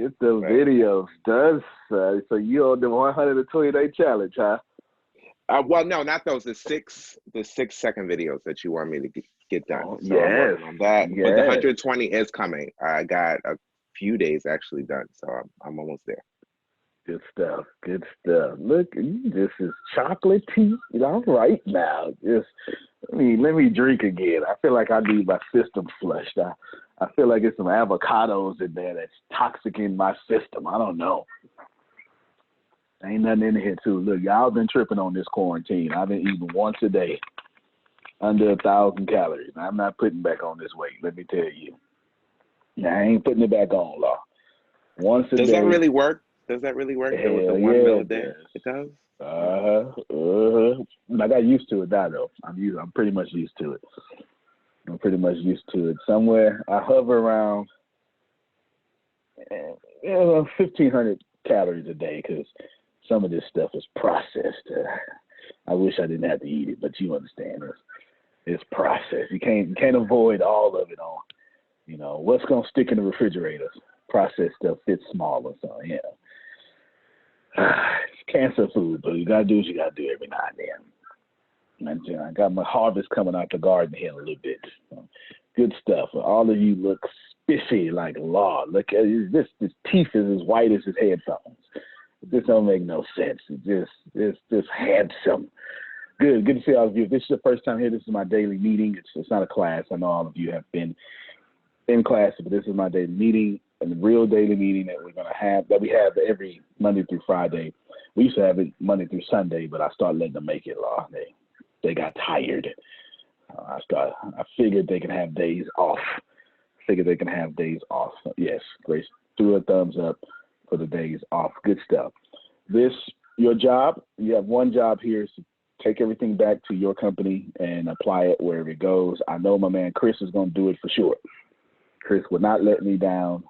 Get the videos done, son. So you on the 120-day challenge, huh? Well, no, not those. The 6 second videos that you want me to get done. Oh, So I'm yes. working on that. Yes. But the 120 is coming. I got a few days actually done, so I'm almost there. Good stuff. Good stuff. Look, this is chocolate tea. All right now. Just let me drink again. I feel like I need my system flushed. I feel like it's some avocados in there that's toxic in my system. I don't know. Ain't nothing in here too. Look, y'all been tripping on this quarantine. I've been eating once a day, under 1,000 calories. I'm not putting back on this weight. Let me tell you. I ain't putting it back on, Law. Once a day. Does that really work? Does that really work? Hell The 1 yeah, meal a day? It does. I got used to it now, though. I'm pretty much used to it. I'm pretty much used to it. Somewhere I hover around 1,500 calories a day because some of this stuff is processed. I wish I didn't have to eat it, but you understand this. It's processed. You can't avoid all of it on. What's gonna stick in the refrigerator? Processed stuff fits smaller, so yeah. It's cancer food, but you gotta do what you gotta do every now and then. I got my harvest coming out the garden here in a little bit. So, good stuff. All of you look spiffy like Law. Look at this. His teeth is as white as his headphones. This don't make no sense. It's just handsome. Good to see all of you. If this is the first time here, this is my daily meeting. It's not a class. I know all of you have been in class, but this is my daily meeting, and the real daily meeting that we have every Monday through Friday. We used to have it Monday through Sunday, but I started letting them make it, Law. They got tired. I figured they can have days off. So, yes, Grace threw a thumbs up for the days off. Good stuff. Your job, you have one job here is to take everything back to your company and apply it wherever it goes. I know my man Chris is going to do it for sure. Chris would not let me down.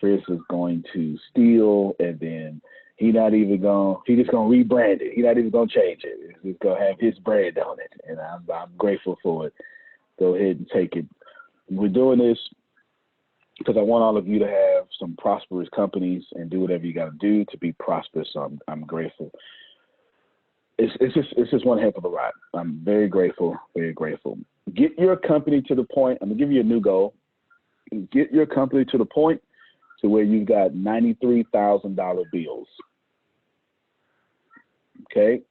Chris is going to steal, and then he's just going to rebrand it. He's not even going to change it. It's just going to have his brand on it, and I'm grateful for it. Go ahead and take it. We're doing this because I want all of you to have some prosperous companies and do whatever you got to do to be prosperous. So I'm grateful. It's just one heck of a ride. I'm very grateful, very grateful. Get your company to the point. I'm gonna give you a new goal. Get your company to the point to where you've got $93,000 bills. Okay.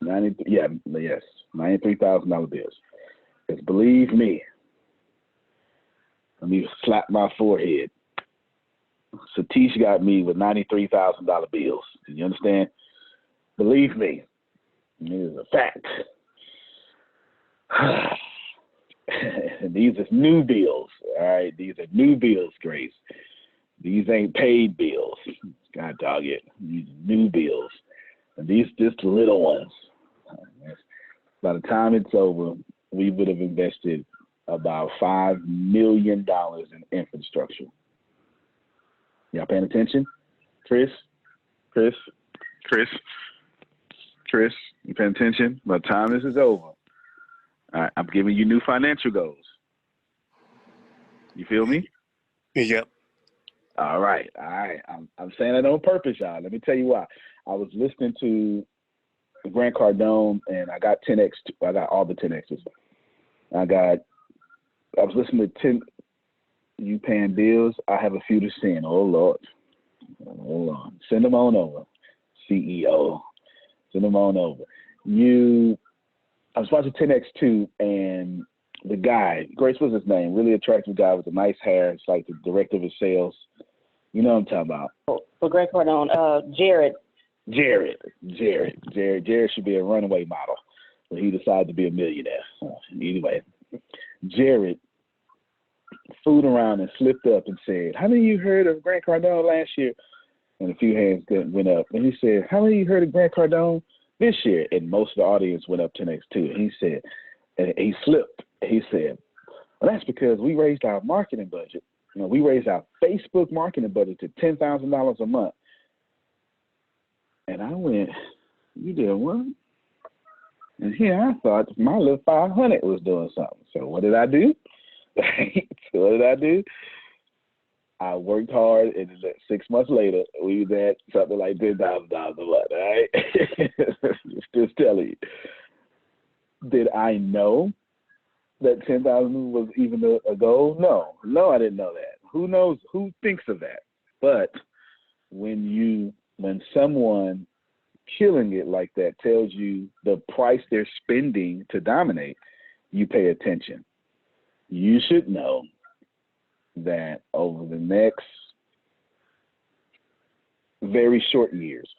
$93,000 bills. Because believe me, let me slap my forehead. Satish got me with $93,000 bills. Do you understand? Believe me, it is a fact. These are new bills, all right? These are new bills, Grace. These ain't paid bills. God dog it. These are new bills. And these just little ones. By the time it's over, we would have invested about $5 million in infrastructure. Y'all paying attention? Chris, you paying attention? By the time this is over, all right, I'm giving you new financial goals. You feel me? Yep. All right. I'm saying that on purpose, y'all. Let me tell you why. I was listening to Grant Cardone, and I got 10X. I got all the 10Xs. I was listening to 10. You paying bills? I have a few to send. Oh Lord. Hold on. Send them on over. CEO. Send them on over. I was watching 10X2, and the guy, Grace was his name, really attractive guy with the nice hair. It's like the director of his sales. You know what I'm talking about. For Grant Cardone, Jared. Jared should be a runaway model, but he decided to be a millionaire. Anyway, Jared fooled around and slipped up and said, "How many of you heard of Grant Cardone last year?" And a few hands went up. And he said, "How many of you heard of Grant Cardone this year?" And most of the audience went up 10X too. And he said, and he slipped. He said, "Well, that's because we raised our marketing budget. We raised our Facebook marketing budget to $10,000 a month." And I went, "You did what?" And here I thought my little 500 was doing something. So what did I do? I worked hard, and 6 months later, we was at something like $10,000 a month. All right, just telling you. Did I know that 10,000 was even a goal? No, I didn't know that. Who knows? Who thinks of that? But when someone killing it like that tells you the price they're spending to dominate, you pay attention. You should know that over the next very short years,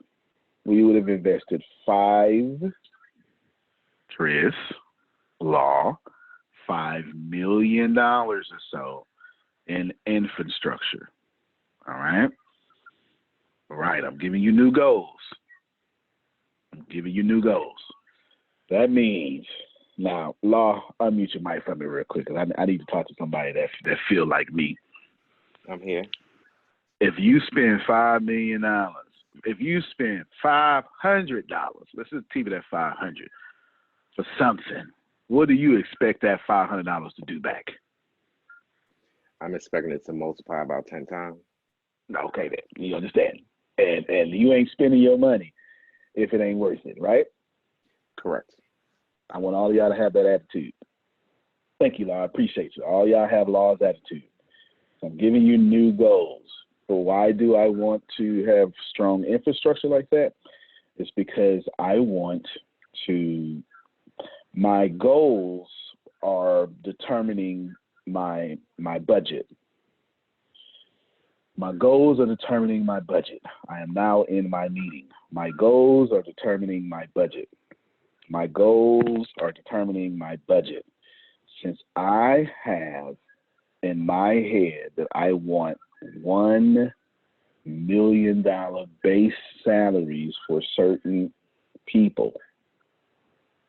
we would have invested $5 million or so in infrastructure. All right? All right, I'm giving you new goals. That means, now, Law, unmute your mic for me real quick, because I need to talk to somebody that feel like me. I'm here. If you spend $5 million, if you spend $500, let's just keep it at 500 for something, what do you expect that $500 to do back? I'm expecting it to multiply about 10 times. Okay, then you understand, and you ain't spending your money if it ain't worth it, right? Correct. I want all of y'all to have that attitude. Thank you, Law. I appreciate you. All y'all have Law's attitude. So I'm giving you new goals. So why do I want to have strong infrastructure like that? It's because I want to, my goals are determining my budget. My goals are determining my budget. I am now in my meeting. My goals are determining my budget. My goals are determining my budget. Since I have in my head that I want $1 million base salaries for certain people,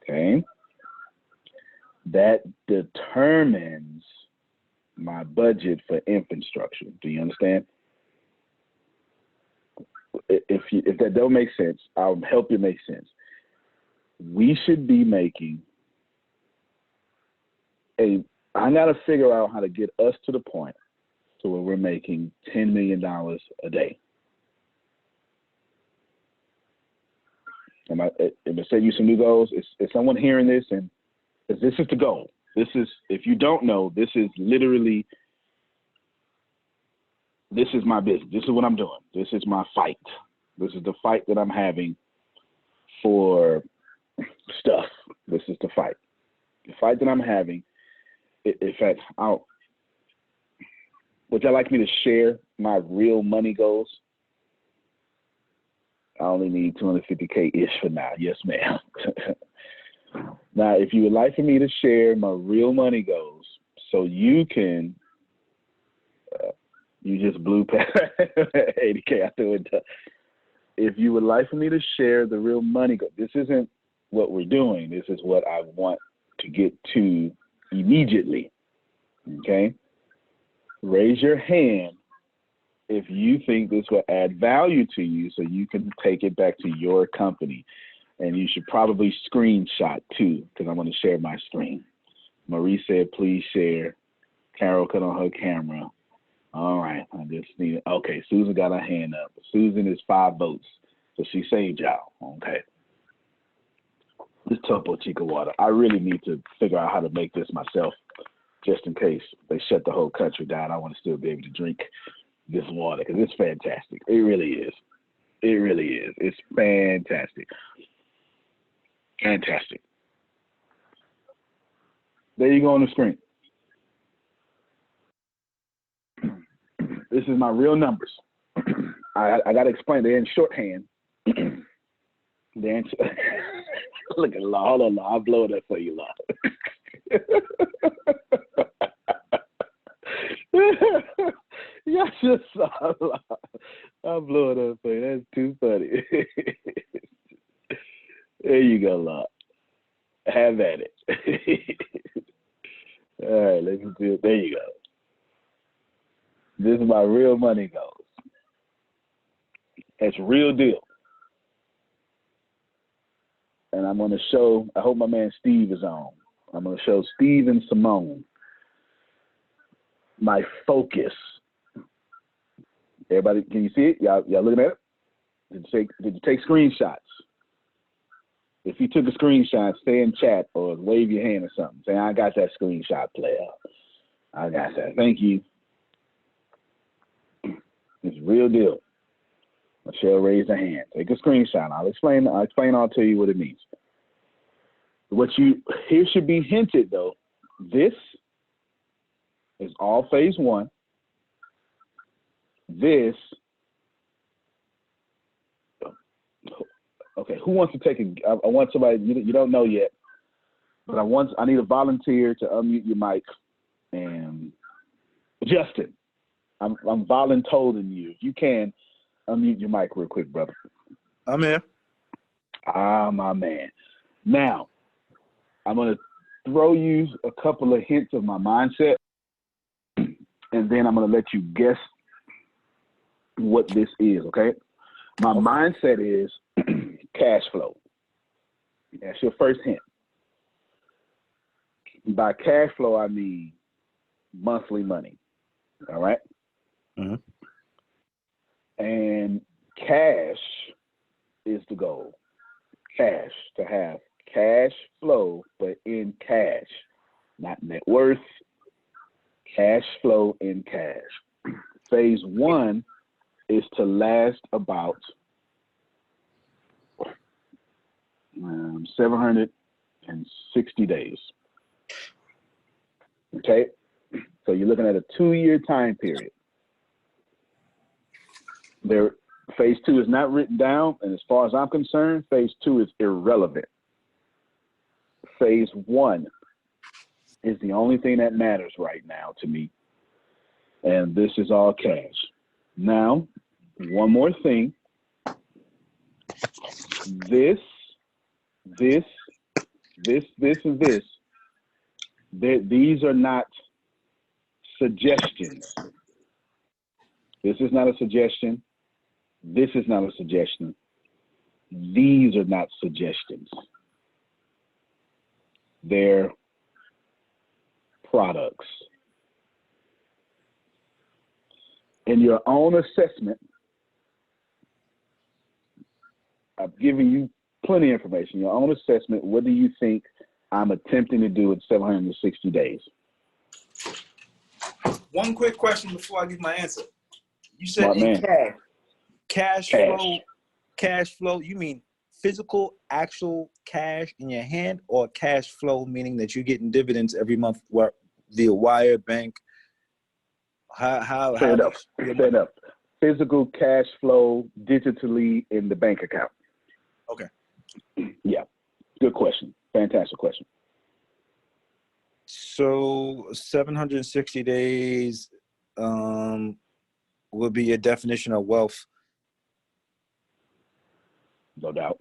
okay, that determines my budget for infrastructure. Do you understand? If that don't make sense, I'll help you make sense. We should be making I got to figure out how to get us to the point to where we're making $10 million a day. Am I setting you some new goals? Is someone hearing this? And this is the goal. This is, if you don't know, this is literally, this is my business. This is what I'm doing. This is my fight. This is the fight that I'm having for stuff. This is the fight. The fight that I'm having. In fact, would y'all like me to share my real money goals? I only need 250K-ish for now. Yes, ma'am. Now, if you would like for me to share my real money goals, so you can, you just blew past 80K. I threw it. If you would like for me to share the real money goals, this isn't what we're doing. This is what I want to get to immediately. Okay? Raise your hand if you think this will add value to you so you can take it back to your company. And you should probably screenshot too, because I want to share my screen. Marie said, please share. Carol cut on her camera. All right, I just need it. Okay, Susan got her hand up. Susan is 5 votes, so she saved y'all. Okay. This Topo Chico water. I really need to figure out how to make this myself, just in case they shut the whole country down. I want to still be able to drink this water because it's fantastic. It really is. It really is. It's fantastic. Fantastic. There you go on the screen. This is my real numbers. I got to explain. They're in shorthand. They're in Look at Law. Hold on, Law. I'll blow it up for you, Law. Y'all just saw Law. I'll blow it up for you. That's too funny. There you go, Law. Have at it. All right, let's do it. There you go. This is my real money goals. It's real deal. And I'm going to show, I hope my man Steve is on. I'm going to show Steve and Simone my focus Everybody, can you see it? Y'all looking at it? Did you take screenshots? If you took a screenshot, stay in chat or wave your hand or something. Say, I got that screenshot, player. I got that. Thank you. It's real deal. Michelle raised her hand. Take a screenshot. I'll explain all to you what it means. Here should be hinted though. This is all phase one. This, okay, who wants to take I want somebody, you don't know yet, but I need a volunteer to unmute your mic. And Justin, I'm voluntolding you. If you can, unmute your mic real quick, brother. I'm here. Ah, my man. Now, I'm going to throw you a couple of hints of my mindset, and then I'm going to let you guess what this is, okay? My mindset is cash flow. That's your first hint. By cash flow, I mean monthly money, all right? Mm-hmm. And cash is the goal. Cash, to have cash flow, but in cash, not net worth, cash flow in cash. Phase one is to last about 760 days. Okay? So you're looking at a 2-year time period. Phase two is not written down, and as far as I'm concerned, phase two is irrelevant. Phase one is the only thing that matters right now to me, and this is all cash. Now, one more thing. This, and this. These are not suggestions. This is not a suggestion. This is not a suggestion. These are not suggestions. They're products. In your own assessment, I've given you plenty of information. Your own assessment, what do you think I'm attempting to do in 760 days? One quick question before I give my answer. You said in cash. Cash flow, you mean physical, actual cash in your hand, or cash flow meaning that you're getting dividends every month via wire, bank? Fair enough. Physical cash flow digitally in the bank account. Okay. Yeah. Good question. Fantastic question. So 760 days would be your definition of wealth. No doubt.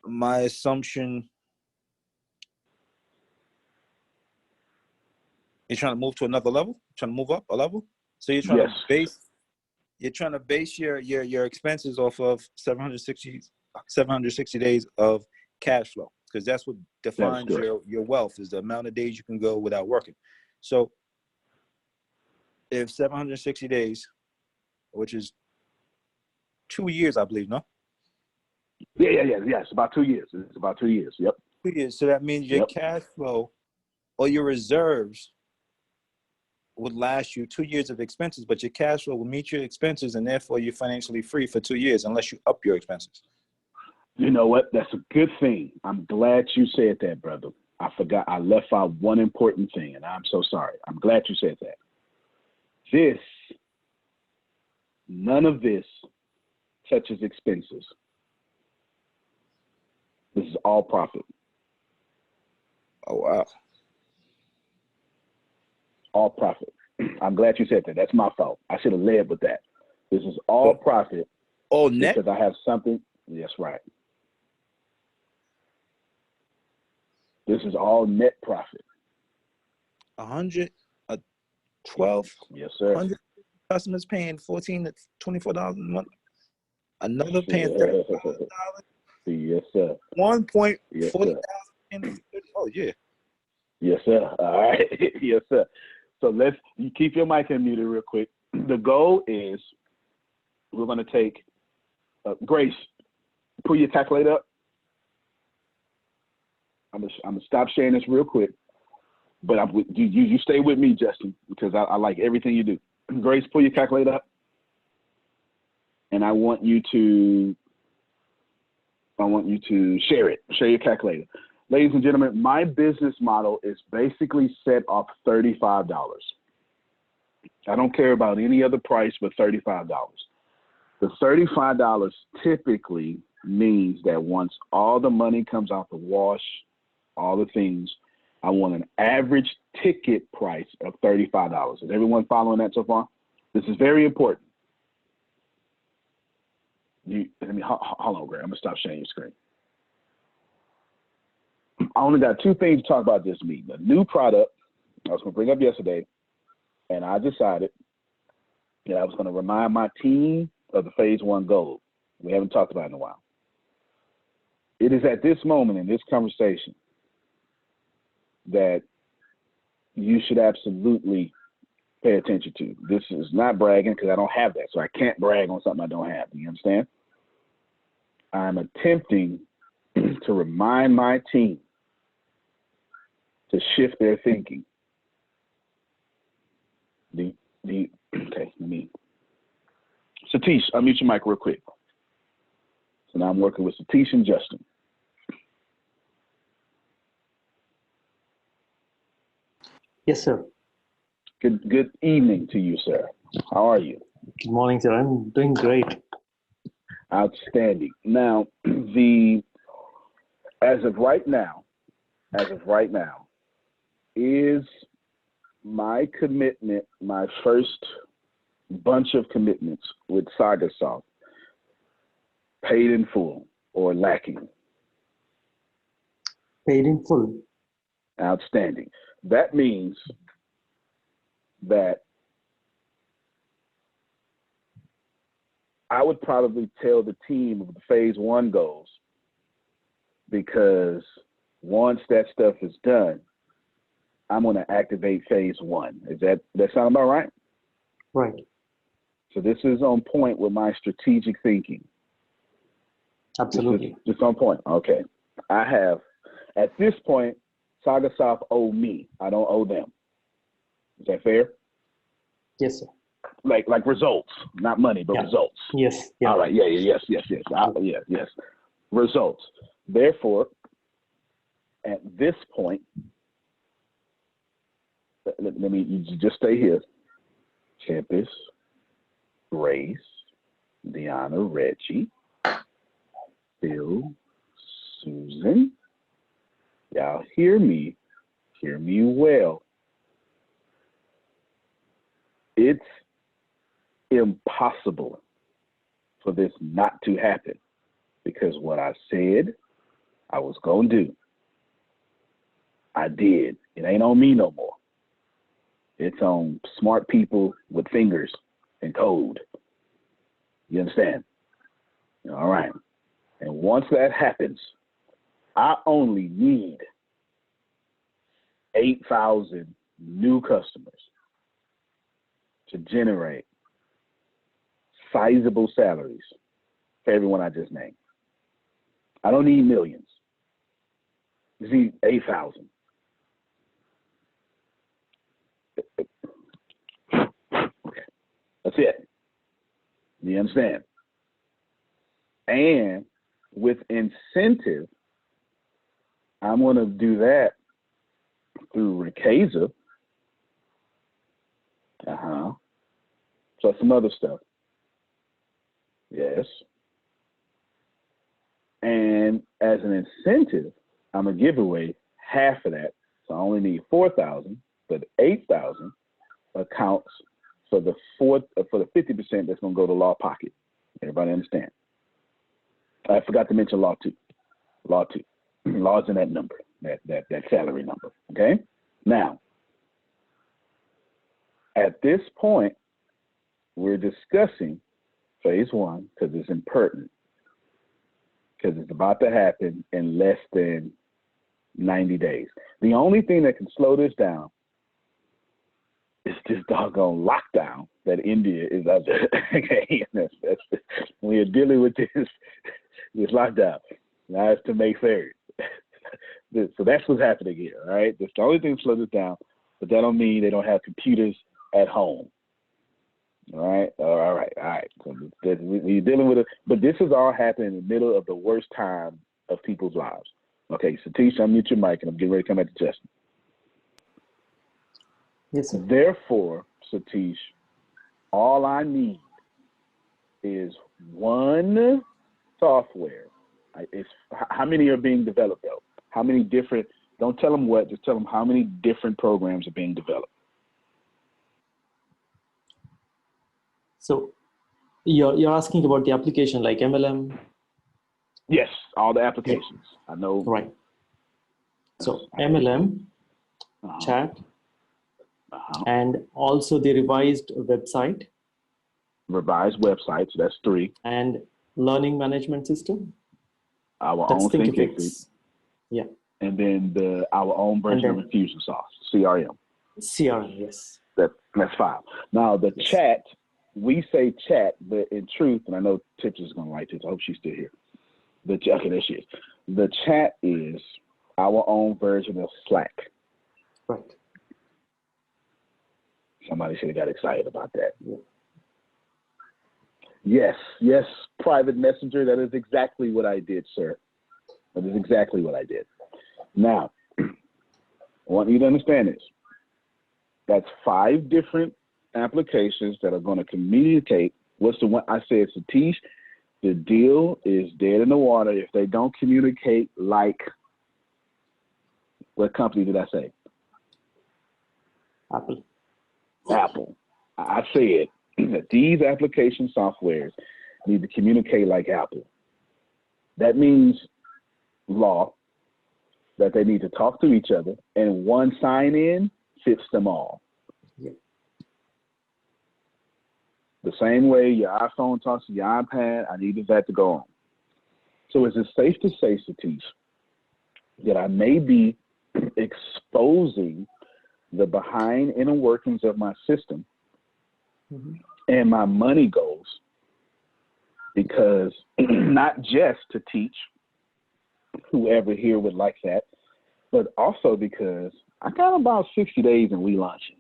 My assumption, you're trying to move to another level, trying to move up a level. So you're trying to base your expenses off of 760 days of cash flow, because that's what defines your wealth, is the amount of days you can go without working. So if 760 days, which is 2 years, I believe, no? Yeah. It's about 2 years. It's about 2 years. Yep. 2 years. So that means your cash flow or your reserves would last you 2 years of expenses, but your cash flow will meet your expenses, and therefore you're financially free for 2 years unless you up your expenses. You know what? That's a good thing. I'm glad you said that, brother. I forgot. I left out one important thing, and I'm so sorry. I'm glad you said that. None of this touches expenses. This is all profit. Oh, wow. All profit. I'm glad you said that. That's my fault. I should have led with that. This is all profit. Oh, net? Because I have something. Yes, right. This is all net profit. 12. Yes, sir. 100 customers paying $14 to $24 a month. Another paying $30,000. Yes, sir. 1.40,000. Oh, yeah. Yes, sir. All right. Yes, sir. So you keep your mic unmuted real quick. The goal is we're going to take, Grace, pull your calculator up. I'm gonna stop sharing this real quick, but you stay with me, Justin, because I like everything you do. Grace, pull your calculator up, and I want you to share it. Share your calculator. Ladies and gentlemen, my business model is basically set off $35. I don't care about any other price but $35. The $35 typically means that once all the money comes out the wash, all the things, I want an average ticket price of $35. Is everyone following that so far? This is very important. Hold on, Greg. I'm gonna stop sharing your screen. I only got two things to talk about this meeting. A new product I was gonna bring up yesterday, and I decided that I was gonna remind my team of the phase 1 goal. We haven't talked about it in a while. It is at this moment in this conversation that you should absolutely pay attention to. This is not bragging because I don't have that, so I can't brag on something I don't have. You understand? I'm attempting to remind my team to shift their thinking. Okay, let me. Satish, unmute your mic real quick. So now I'm working with Satish and Justin. Yes, sir. Good evening to you, sir. How are you? Good morning, sir. I'm doing great. Outstanding. Now, as of right now, is my commitment, my first bunch of commitments with SagaSoft paid in full or lacking? Paid in full. Outstanding. That means that I would probably tell the team of the phase 1 goals, because once that stuff is done, I'm going to activate phase 1. Is that sound about right? Right. So this is on point with my strategic thinking. Absolutely. Just on point. Okay. I have, at this point, SagaSoft owe me. I don't owe them. Is that fair? Yes, sir. Like results, not money, but results. Yes. Yeah. All right. Yes. Yes. Results. Therefore, at this point, let me, you just stay here. Tempest, Grace, Deanna, Reggie, Phil, Susan. Y'all hear me well. It's impossible for this not to happen, because what I said I was going to do, I did. It ain't on me no more. It's on smart people with fingers and code. You understand? All right. And once that happens, I only need 8,000 new customers to generate sizable salaries for everyone I just named. I don't need millions. You see, 8,000. Okay, that's it. You understand? And with incentive, I'm going to do that through Ricasa. So some other stuff. Yes. And as an incentive, I'm going to give away half of that. So I only need 4,000, but 8,000 accounts for the 50% that's going to go to Law Pocket. Everybody understand? I forgot to mention Law 2. Law 2. Law's in that number, that salary number. Okay? Now, at this point, we're discussing phase 1 because it's impertinent, because it's about to happen in less than 90 days. The only thing that can slow this down it's this doggone lockdown that India is under. Okay, when you're dealing with this lockdown, now it's to May 3rd. So that's what's happening here, all right? That's the only thing that slows it down, but that don't mean they don't have computers at home. All right. So we're dealing with it, but this is all happening in the middle of the worst time of people's lives. Okay, Satish, unmute your mic, and I'm getting ready to come at the Justin. Yes, sir. Therefore, Satish, all I need is one software. It's how many are being developed though? How many different? Don't tell them what. Just tell them how many different programs are being developed. So you're asking about the application like MLM? Yes, all the applications. I know. Right. So MLM, chat, and also the revised website. Revised website, so that's 3. And learning management system. Our That's own ThinkFix. Yeah. And then our own version of Infusionsoft, CRM. CRM, yes. That's 5. Now the chat, we say chat, but in truth, and I know Tips is going to like this. I hope she's still here. Okay, there she is. The chat is our own version of Slack. Right. Somebody should have got excited about that. Yeah. Yes, private messenger. That is exactly what I did, sir. That is exactly what I did. Now, I want you to understand this. That's 5 different applications that are going to communicate. What's the one I said, Satish? The deal is dead in the water if they don't communicate like, what company did I say? Apple. Apple. I said that these application softwares need to communicate like Apple. That means law, that they need to talk to each other, and one sign-in fits them all. Yep. The same way your iPhone talks to your iPad, I needed that to go on. So is it safe to say, Satish, that I may be exposing the behind inner workings of my system and my money goals, because not just to teach whoever here would like that, but also because I got about 60 days and we launching.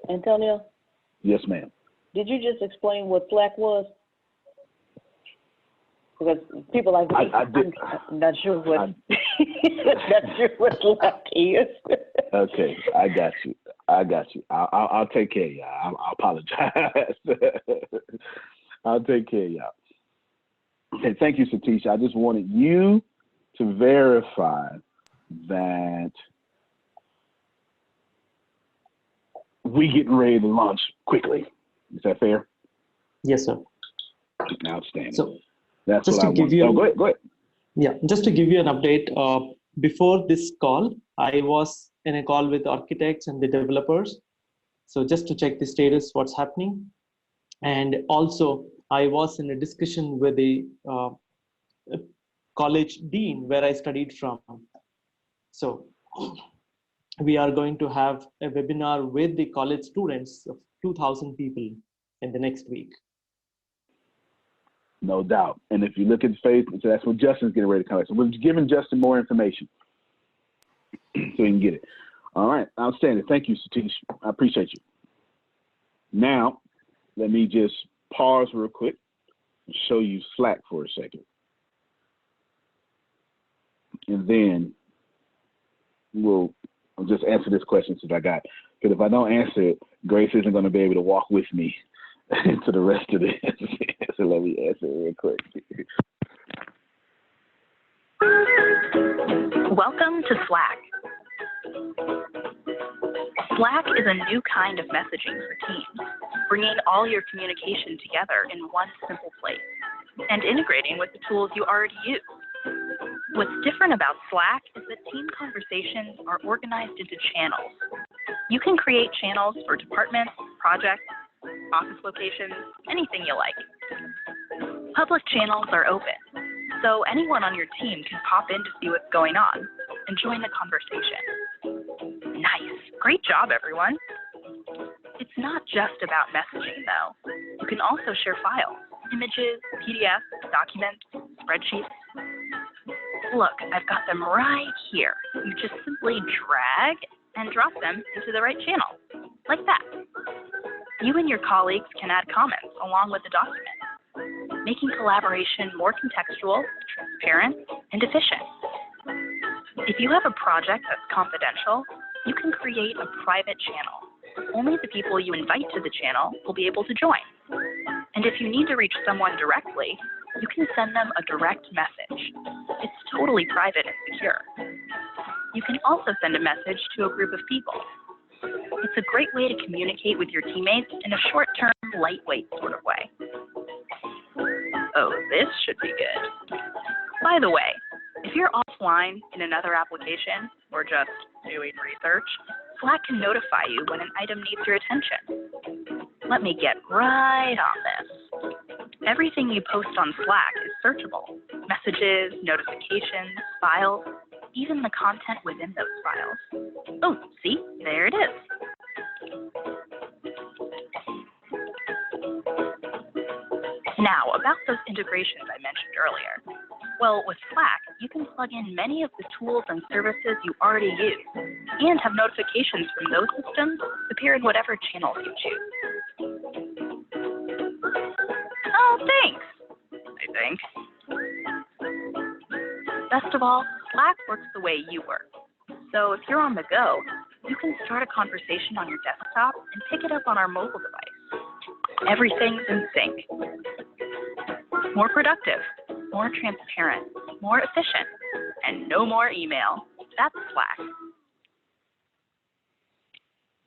Antonio? Yes, ma'am. Did you just explain what Slack was? Because people like me, I'm not sure what not sure what Slack is. Okay, I got you. I'll take care of y'all. I'll apologize. I'll take care of y'all. Okay, thank you, Satish. I just wanted you to verify that we getting ready to launch quickly. Is that fair? Yes, sir. Outstanding. So that's just what to give you. Go ahead. Yeah, just to give you an update. Before this call, I was in a call with architects and the developers. So just to check the status, what's happening, and also I was in a discussion with the college dean where I studied from. So we are going to have a webinar with the college students of 2,000 people in the next week. No doubt. And if you look at the face, that's what Justin's getting ready to come. So we're giving Justin more information so he can get it. All right. Outstanding. Thank you, Satish. I appreciate you. Now, let me just pause real quick and show you Slack for a second. And then I'll just answer this question since I got, because if I don't answer it, Grace isn't going to be able to walk with me into the rest of this. So let me answer it real quick. Welcome to Slack. Slack is a new kind of messaging for teams, bringing all your communication together in one simple place and integrating with the tools you already use. What's different about Slack is that team conversations are organized into channels. You can create channels for departments, projects, office locations, anything you like. Public channels are open, so anyone on your team can pop in to see what's going on and join the conversation. Nice. Great job, everyone. not just about messaging, though. You can also share files, images, PDFs, documents, spreadsheets. Look, I've got them right here. You just simply drag and drop them into the right channel, like that. You and your colleagues can add comments along with the document, making collaboration more contextual, transparent, and efficient. If you have a project that's confidential, you can create a private channel. Only the people you invite to the channel will be able to join. And if you need to reach someone directly, you can send them a direct message. It's totally private and secure. You can also send a message to a group of people. It's a great way to communicate with your teammates in a short-term, lightweight sort of way. Oh, this should be good. By the way, if you're offline in another application or just doing research, Slack can notify you when an item needs your attention. Let me get right on this. Everything you post on Slack is searchable. Messages, notifications, files, even the content within those files. Oh, see, there it is. Now, about those integrations I mentioned earlier. Well, with Slack, you can plug in many of the tools and services you already use, and have notifications from those systems appear in whatever channels you choose. Oh, thanks, I think. Best of all, Slack works the way you work. So if you're on the go, you can start a conversation on your desktop and pick it up on our mobile device. Everything's in sync. More productive, more transparent, more efficient, and no more email. That's Slack.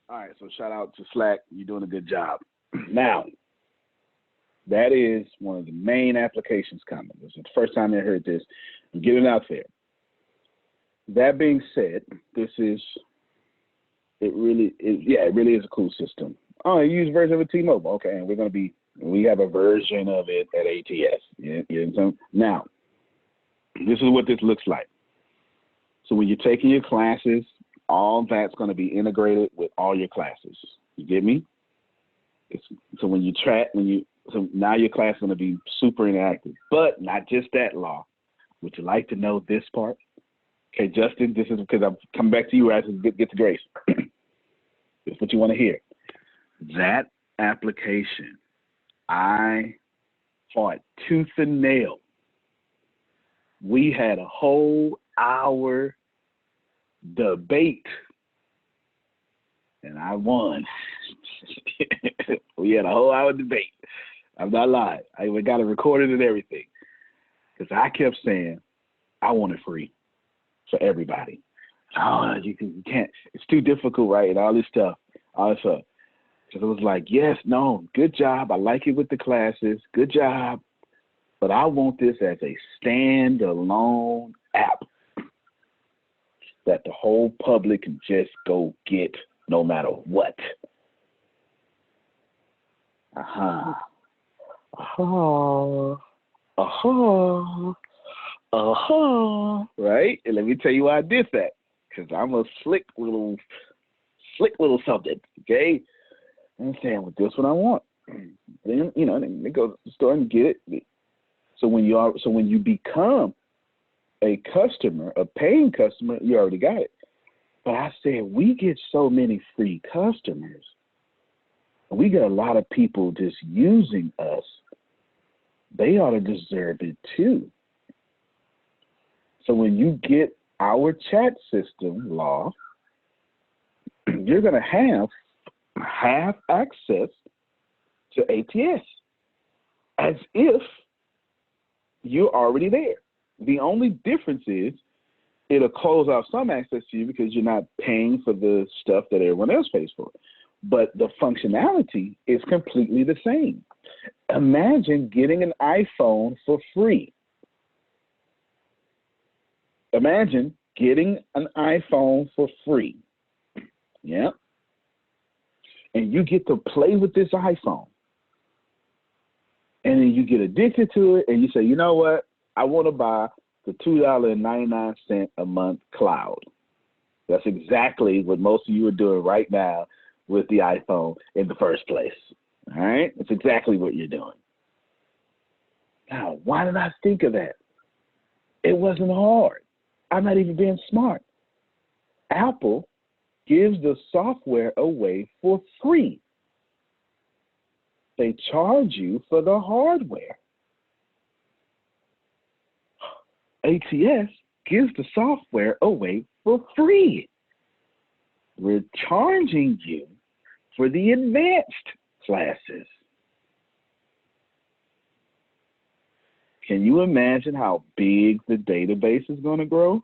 All right, so shout out to Slack. You're doing a good job. Now, that is one of the main applications coming. This is the first time I heard this. I'm getting it out there. That being said, it really is a cool system. Oh, you use a version of a T-Mobile. Okay, and we have a version of it at ATS. You know, now, this is what this looks like. So when you're taking your classes, all that's going to be integrated with all your classes. You get me? So when you so now your class is going to be super interactive. But not just that, Law. Would you like to know this part? Okay, Justin, this is because I'm coming back to you as I get to Grace. This is what you want to hear. That application, I fought tooth and nail. We had a whole hour debate, and I won. We had a whole hour debate. I'm not lying. I got it recorded and everything. Because I kept saying, I want it free for everybody. Oh, you can't. It's too difficult, right? And all this stuff. So it was like, yes, no, good job. I like it with the classes. Good job. But I want this as a standalone app that the whole public can just go get no matter what. Right? And let me tell you why I did that. Because I'm a slick little something. Okay? I'm saying, well, this is what I want. Then then they go to the store and get it. So when you become a customer, a paying customer, you already got it. But I said, we get so many free customers. We get a lot of people just using us. They ought to deserve it too. So when you get our chat system, Law, you're going to have access to ATS as if you're already there. The only difference is it'll close out some access to you because you're not paying for the stuff that everyone else pays for. But the functionality is completely the same. Imagine getting an iPhone for free. Imagine getting an iPhone for free. Yeah. And you get to play with this iPhone. And then you get addicted to it and you say, you know what? I want to buy the $2.99 a month cloud. That's exactly what most of you are doing right now with the iPhone in the first place. All right? That's exactly what you're doing. Now, why did I think of that? It wasn't hard. I'm not even being smart. Apple gives the software away for free. They charge you for the hardware. ATS gives the software away for free. We're charging you for the advanced classes. Can you imagine how big the database is going to grow?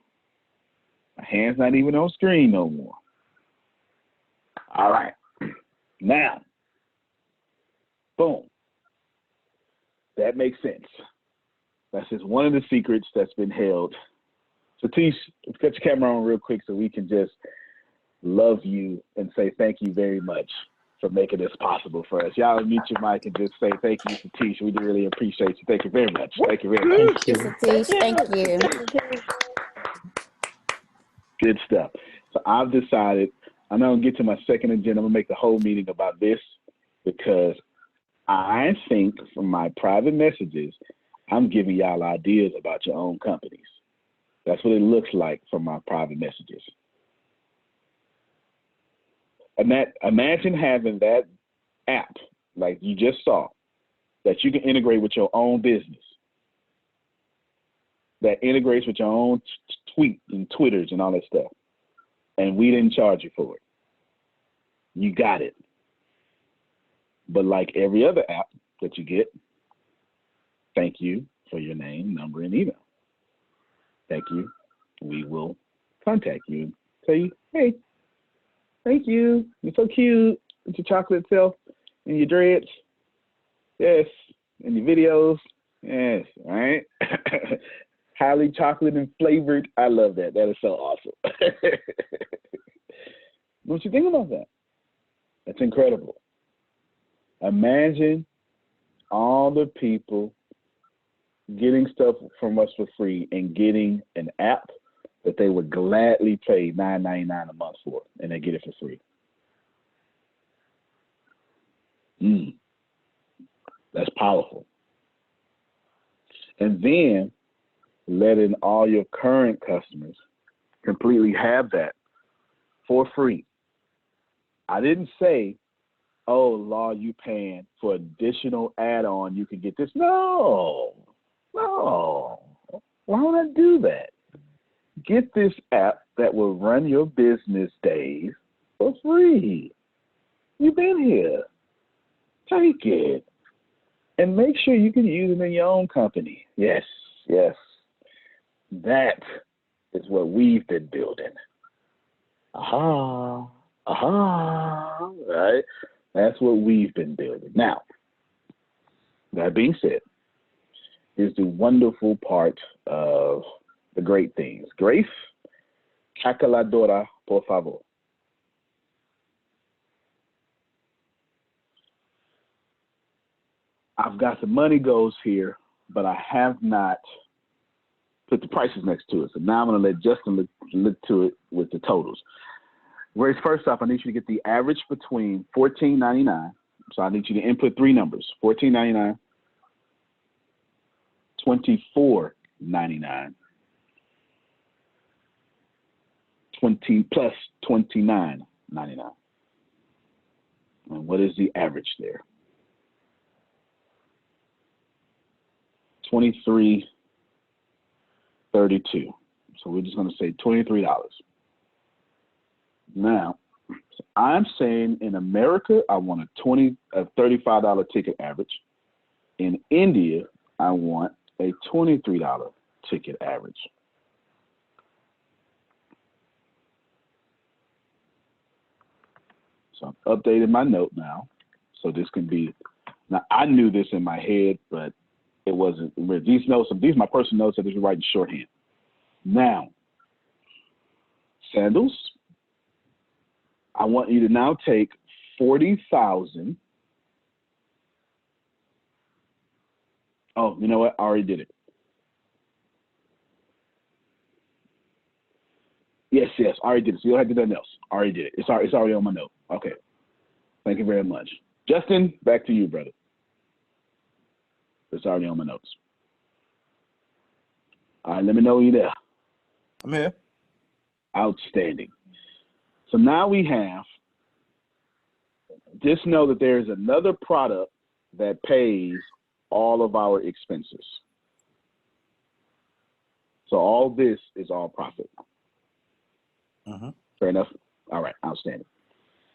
My hand's not even on screen no more. All right. Now, boom. That makes sense. That's just one of the secrets that's been held. Satish, let's get your camera on real quick so we can just love you and say thank you very much for making this possible for us. Y'all mute your mic and just say thank you, Satish. We do really appreciate you. Thank you very much. Thank you very much. Thank you, Satish. Thank you. Good stuff. So I've decided I'm going to get to my second agenda. I'm going to make the whole meeting about this because I think from my private messages, I'm giving y'all ideas about your own companies. That's what it looks like from my private messages. Imagine having that app, like you just saw, that you can integrate with your own business, that integrates with your own tweet and Twitters and all that stuff, and we didn't charge you for it. You got it. But like every other app that you get, thank you for your name, number, and email. Thank you. We will contact you and tell you, hey, thank you. You're so cute with your chocolate self and your dreads. Yes. And your videos. Yes. All right. Highly chocolate and flavored. I love that. That is so awesome. What you think about that? That's incredible. Imagine all the people getting stuff from us for free and getting an app that they would gladly pay $9.99 a month for, and they get it for free. That's powerful. And then letting all your current customers completely have that for free. I didn't say, oh, Law, you paying for additional add-on, you can get this. No. Why would I do that? Get this app that will run your business days for free. You've been here. Take it. And make sure you can use it in your own company. Yes. That is what we've been building. Right? That's what we've been building. Now, that being said, here's the wonderful part of the great things. Grace, calculadora, por favor. I've got some money goals here, but I have not put the prices next to it. So now I'm going to let Justin look to it with the totals. Grace, first off, I need you to get the average between $14.99. So I need you to input three numbers: $14.99, $24.99, 20 plus $29.99. And what is the average there? $23.32. So we're just going to say $23. Now, I'm saying in America, I want a $35 ticket average. In India, I want a $23 ticket average. So I'm updating my note now. So this can be, now I knew this in my head, but it wasn't. These notes, these are my personal notes, so this is writing shorthand. Now, sandals, I want you to now take 40,000. Oh, you know what? I already did it. Yes, I already did it. So you don't have to do nothing else. I already did it. It's already on my note. Okay. Thank you very much. Justin, back to you, brother. It's already on my notes. All right, let me know when you're there. I'm here. Outstanding. So now we have, just know that there is another product that pays all of our expenses. So all this is all profit. Fair enough? All right, outstanding.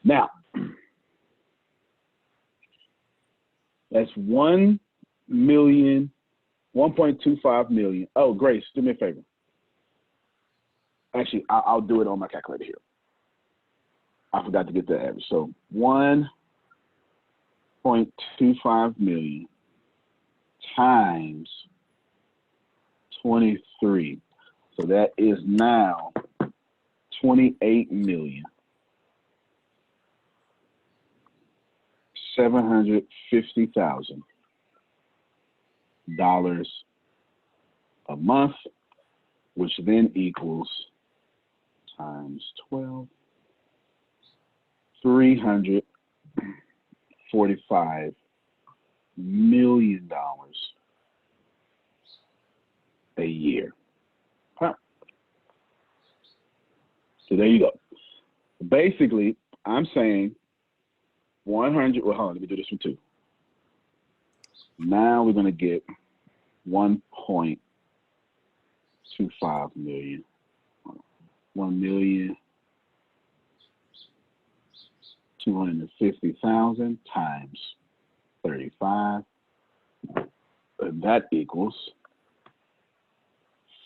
Now, that's 1.25 million. Oh, Grace, do me a favor. Actually, I'll do it on my calculator here. I forgot to get the average. So 1.25 million times 23. So that is now 28,750,000 a month, which then equals times 12, $345 million a year. Huh. So there you go. Basically, I'm saying 100, well, hold on, let me do this one too. Now we're going to get 1.25 million. 1,250,000 times 35, and that equals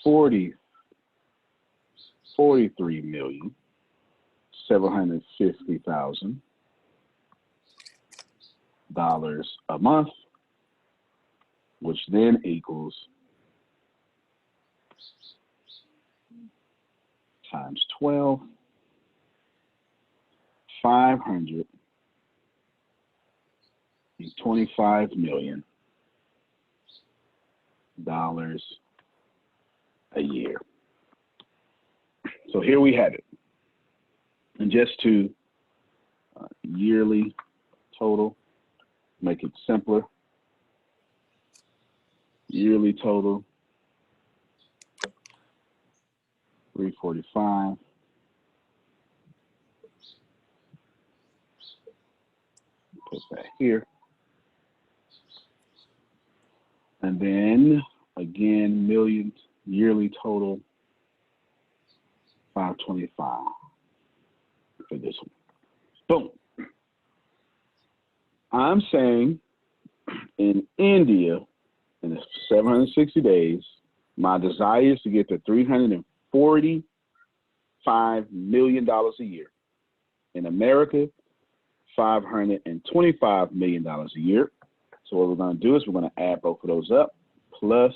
43,750,000 a month, which then equals times 12, $525 million a year. So here we have it. And just to yearly total, make it simpler. Yearly total, 345. Put that here. And then again, millions, yearly total, 525 for this one. Boom. I'm saying in India, in the 760 days, my desire is to get to $345 million a year. In America, $525 million a year. So what we're going to do is we're going to add both of those up, plus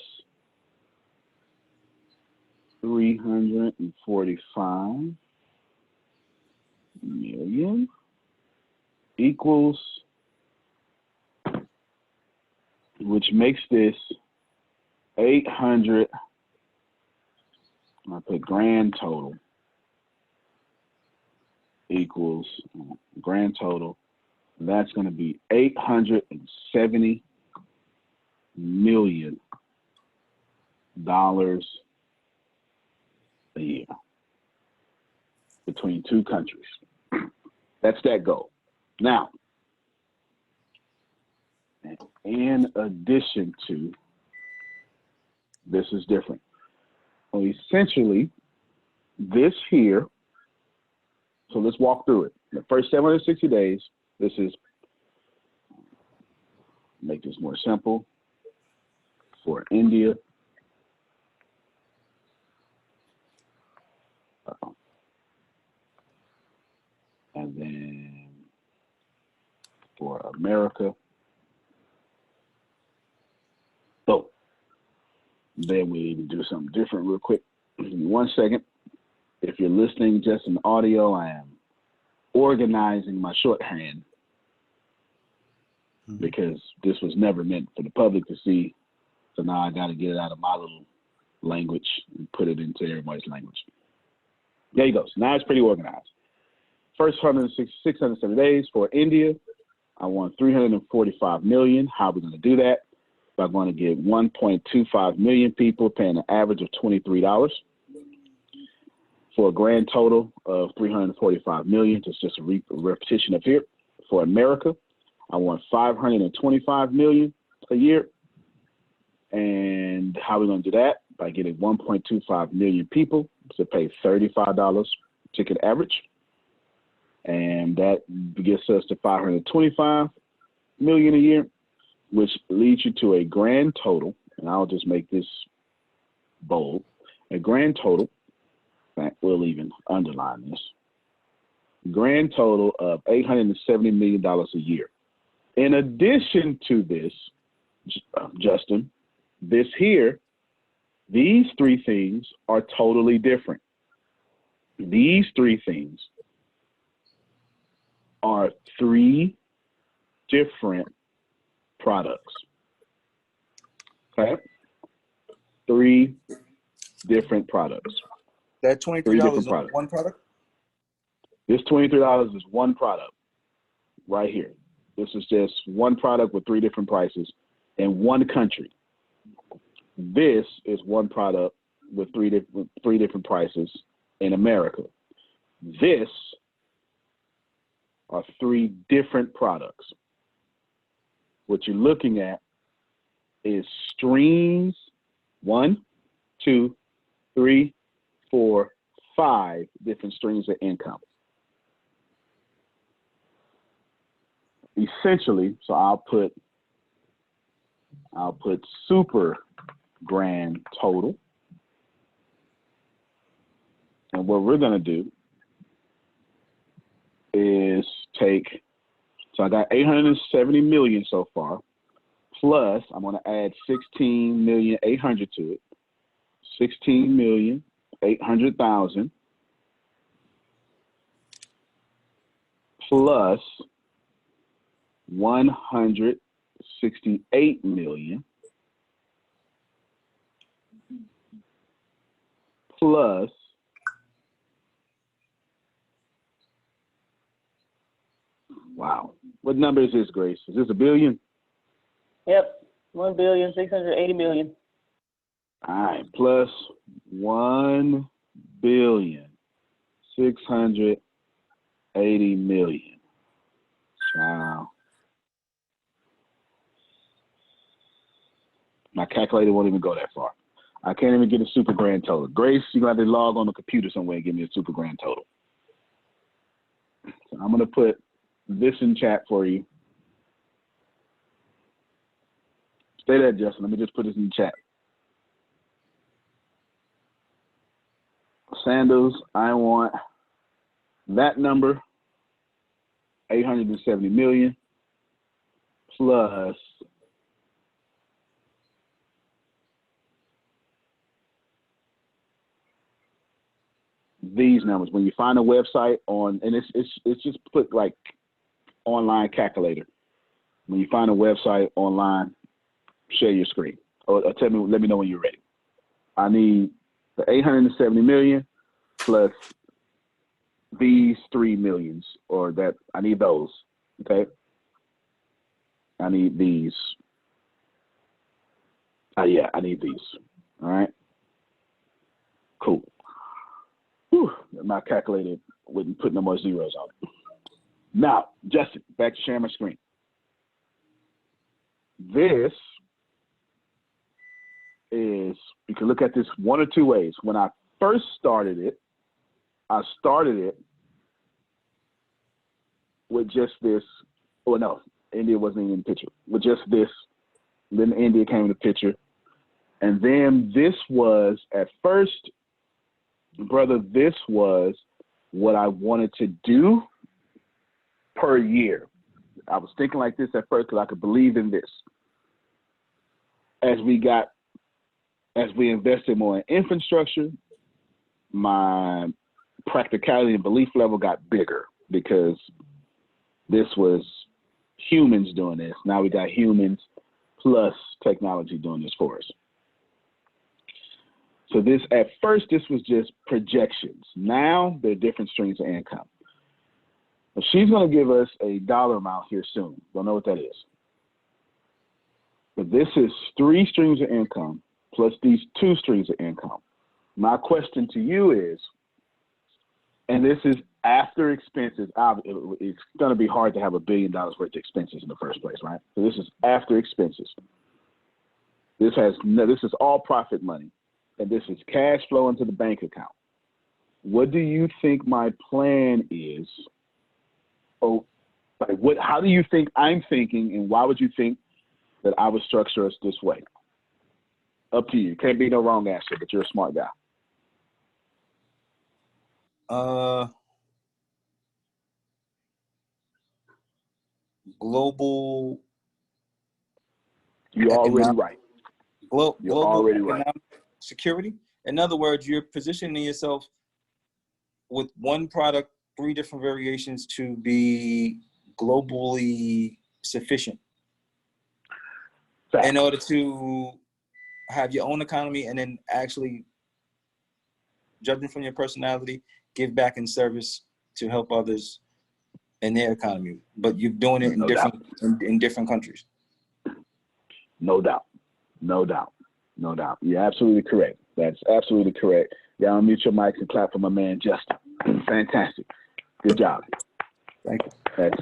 345 million equals, which makes this 800, I put grand total, equals grand total. That's going to be $870 million a year between two countries. That's that goal. Now, in addition to, this is different. So essentially, this here, so let's walk through it. The first 760 days, this is, make this more simple, for India. And then for America. So then we need to do something different real quick. Give me 1 second. If you're listening just in audio, I am organizing my shorthand because this was never meant for the public to see. So now I got to get it out of my little language and put it into everybody's language. There you go. So now it's pretty organized. first 670 days for India, I want 345 million. How are we going to do that? By going to get 1.25 million people paying an average of $23 for a grand total of 345 million. It's just a repetition of here. For America, I want 525 million a year. And how are we going to do that? By getting 1.25 million people to pay $35 ticket average. And that gets us to 525 million a year, which leads you to a grand total, and I'll just make this bold, a grand total, in fact, we'll even underline this, grand total of $870 million a year. In addition to this, Justin, this here, these three things are totally different. These three things are three different products. Okay? Three different products. That $23 is one product? This $23 is one product right here. This is just one product with three different prices in one country. This is one product with three different prices in America. This are three different products. What you're looking at is streams 1, 2, 3, 4, 5 different streams of income. Essentially, so I'll put super grand total. And what we're going to do is take, so I got 870 million so far, plus I'm going to add 16,800,000 to it, 16,800,000 plus 168 million plus wow. What number is this, Grace? Is this a billion? Yep. 1,680,000,000. All right. Plus 1,680,000,000. Wow. My calculator won't even go that far. I can't even get a super grand total. Grace, you're going to have to log on the computer somewhere and give me a super grand total. So I'm going to put this in chat for you. Stay there, Justin. Let me just put this in chat. Sandals, I want that number, 870 million, plus these numbers. When you find a website on, and it's just put like online calculator. When you find a website online, share your screen or let me know when you're ready. I need the 870 million plus these 3 millions, or that I need those. Okay. I need these. Yeah, I need these. All right. Cool. Whew, my calculator wouldn't put no more zeros on it. Now, Justin, back to sharing my screen. This is, you can look at this one or two ways. When I first started it, I started it with just this, oh no, India wasn't even in the picture, with just this. Then India came in the picture. And then this was, at first, brother, this was what I wanted to do per year. I was thinking like this at first because I could believe in this. As we invested more in infrastructure, my practicality and belief level got bigger because this was humans doing this. Now we got humans plus technology doing this for us. So this, at first, this was just projections. Now there are different streams of income. But she's going to give us a dollar amount here soon. Don't know what that is. But this is 3 streams of income plus these 2 streams of income. My question to you is, and this is after expenses. It's going to be hard to have $1 billion worth of expenses in the first place, right? So this is after expenses. This is all profit money, and this is cash flow into the bank account. What do you think my plan is? How do you think I'm thinking, and why would you think that I would structure us this way? Up to you. Can't be no wrong answer, but you're a smart guy. Global. You're already right. Global already economic right. security. In other words, you're positioning yourself with one product, 3 different variations to be globally sufficient. Fact. In order to have your own economy and then actually, judging from your personality, give back in service to help others in their economy. But you're doing it in different countries. No doubt. No doubt. No doubt. You're absolutely correct. That's absolutely correct. Y'all unmute your mics and clap for my man Justin. Fantastic. Good job. Thank you. That's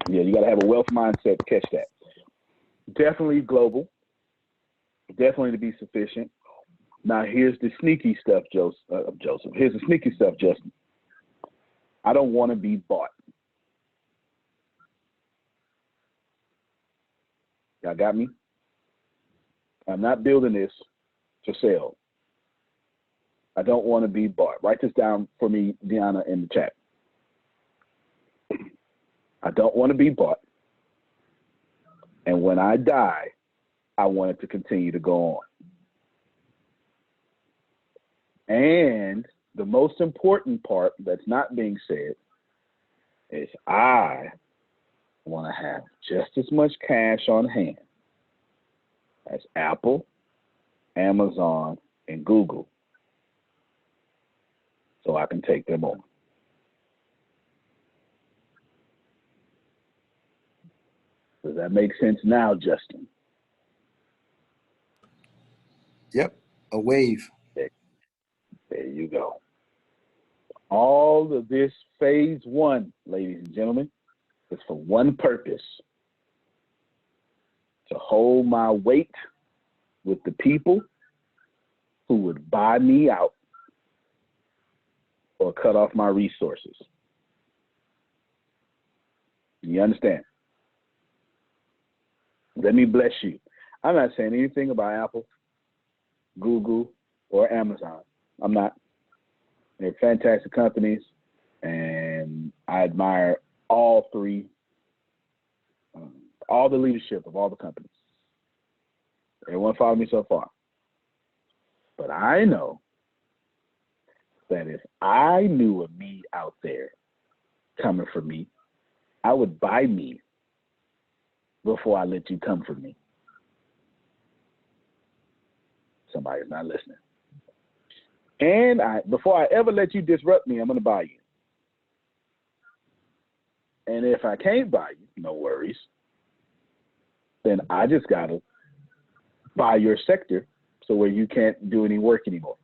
you got to have a wealth mindset to catch that. Definitely global. Definitely to be sufficient. Now here's the sneaky stuff, Joseph. Here's the sneaky stuff, Justin. I don't want to be bought. Y'all got me? I'm not building this to sell. I don't want to be bought. Write this down for me, Deanna, in the chat. I don't want to be bought. And when I die, I want it to continue to go on. And the most important part that's not being said is I want to have just as much cash on hand as Apple, Amazon, and Google, so I can take them on. Does that make sense now, Justin? Yep, a wave. There you go. All of this phase 1, ladies and gentlemen, is for one purpose: to hold my weight with the people who would buy me out or cut off my resources. You understand? Let me bless you. I'm not saying anything about Apple, Google, or Amazon. I'm not. They're fantastic companies, and I admire all 3, all the leadership of all the companies. Everyone follow me so far. But I know that if I knew a me out there coming for me, I would buy me before I let you come for me. Somebody's not listening. And before I ever let you disrupt me, I'm going to buy you. And if I can't buy you, no worries. Then I just got to buy your sector so where you can't do any work anymore.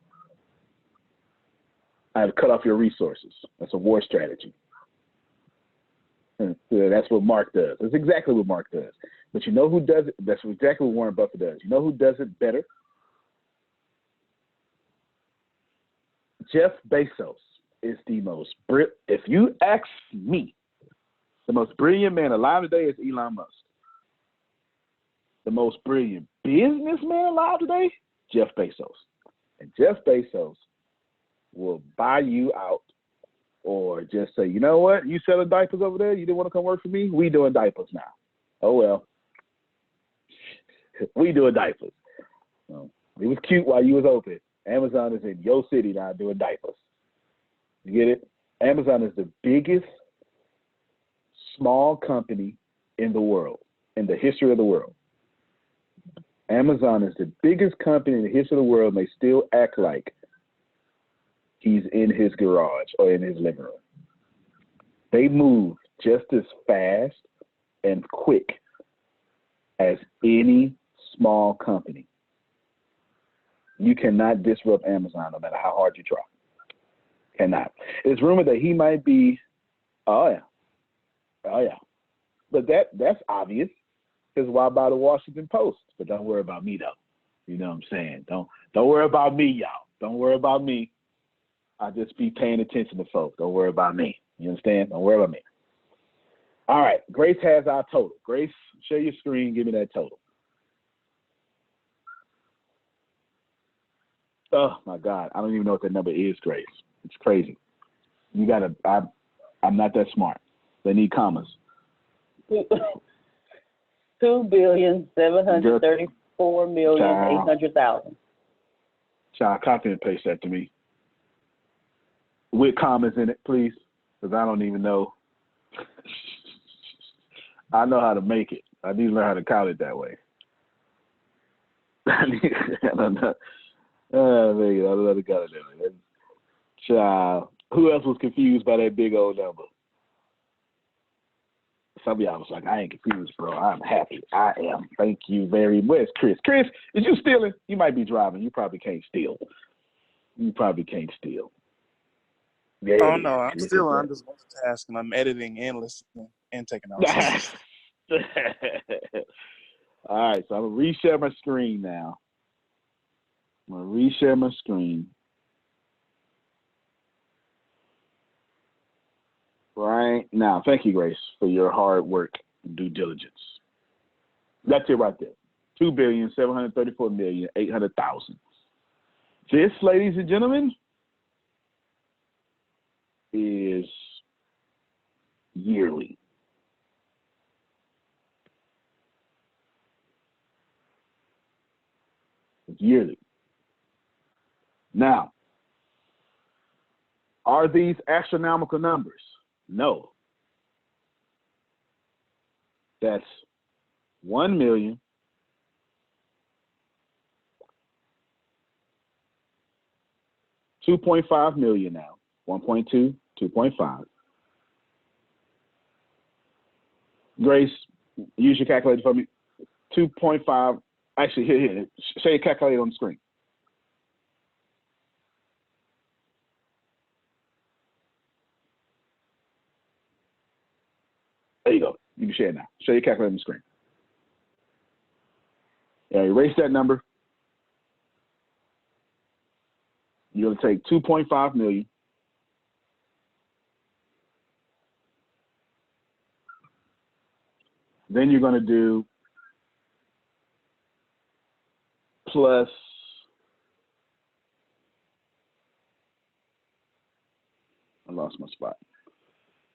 I have cut off your resources. That's a war strategy. And that's what Mark does. That's exactly what Mark does. But you know who does it? That's exactly what Warren Buffett does. You know who does it better? Jeff Bezos is the most brilliant. If you ask me, the most brilliant man alive today is Elon Musk. The most brilliant businessman alive today, Jeff Bezos. And Jeff Bezos will buy you out or just say, you know what, you selling diapers over there? You didn't want to come work for me? We doing diapers now. Oh, well. We doing diapers. It was cute while you was open. Amazon is in your city now doing diapers. You get it? Amazon is the biggest small company in the world, in the history of the world. Amazon is the biggest company in the history of the world, and they still act like he's in his garage or in his living room. They moved just as fast and quick as any small company. You cannot disrupt Amazon no matter how hard you try. Cannot. It's rumored that he might be, oh yeah. But that's obvious, because why buy the Washington Post? But don't worry about me though. You know what I'm saying? Don't worry about me, y'all. Don't worry about me. I just be paying attention to folks. Don't worry about me. You understand? Don't worry about me. All right, Grace has our total. Grace, share your screen, give me that total. Oh my God, I don't even know what that number is, Grace. It's crazy. You gotta, I'm not that smart. They need commas. 2,734,800,000. Child, copy and paste that to me. With commas in it, please, because I don't even know. I know how to make it. I need to learn how to count it that way. I don't know. I love the got it that way. Child, who else was confused by that big old number? Some of y'all was like, I ain't confused, bro. I'm happy. I am. Thank you very much, Chris. Chris, is you stealing? You might be driving. You probably can't steal. You probably can't steal. Yeah, oh no, I'm still. I'm just multitasking. I'm editing and listening and taking notes. All right, so I'm gonna reshare my screen now. I'm gonna reshare my screen. Right now, thank you, Grace, for your hard work and due diligence. That's it right there. 2,734,800,000. This, ladies and gentlemen, is yearly. It's yearly. Now, are these astronomical numbers? No. That's 1,000,000 2.5 million now. 1.2, 2.5. Grace, use your calculator for me. 2.5. Actually, here. Say your calculator on the screen. There you go. You can share it now. Show your calculator on the screen. Yeah, erase that number. You're going to take 2.5 million. Then you're going to do plus I lost my spot.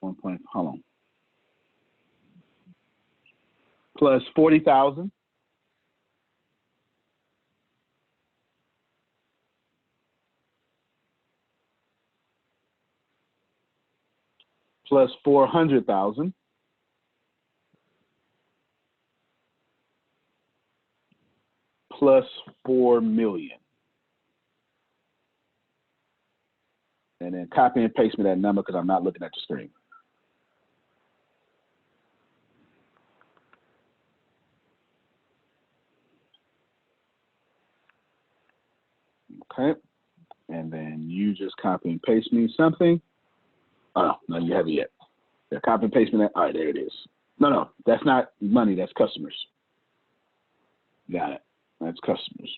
1 point, hold on. Plus 40,000. Plus 400,000. Plus 4 million. And then copy and paste me that number because I'm not looking at the screen. Okay. And then you just copy and paste me something. Oh, no, you haven't yet. Yeah, copy and paste me that. All right, there it is. No, that's not money. That's customers. Got it. That's customers.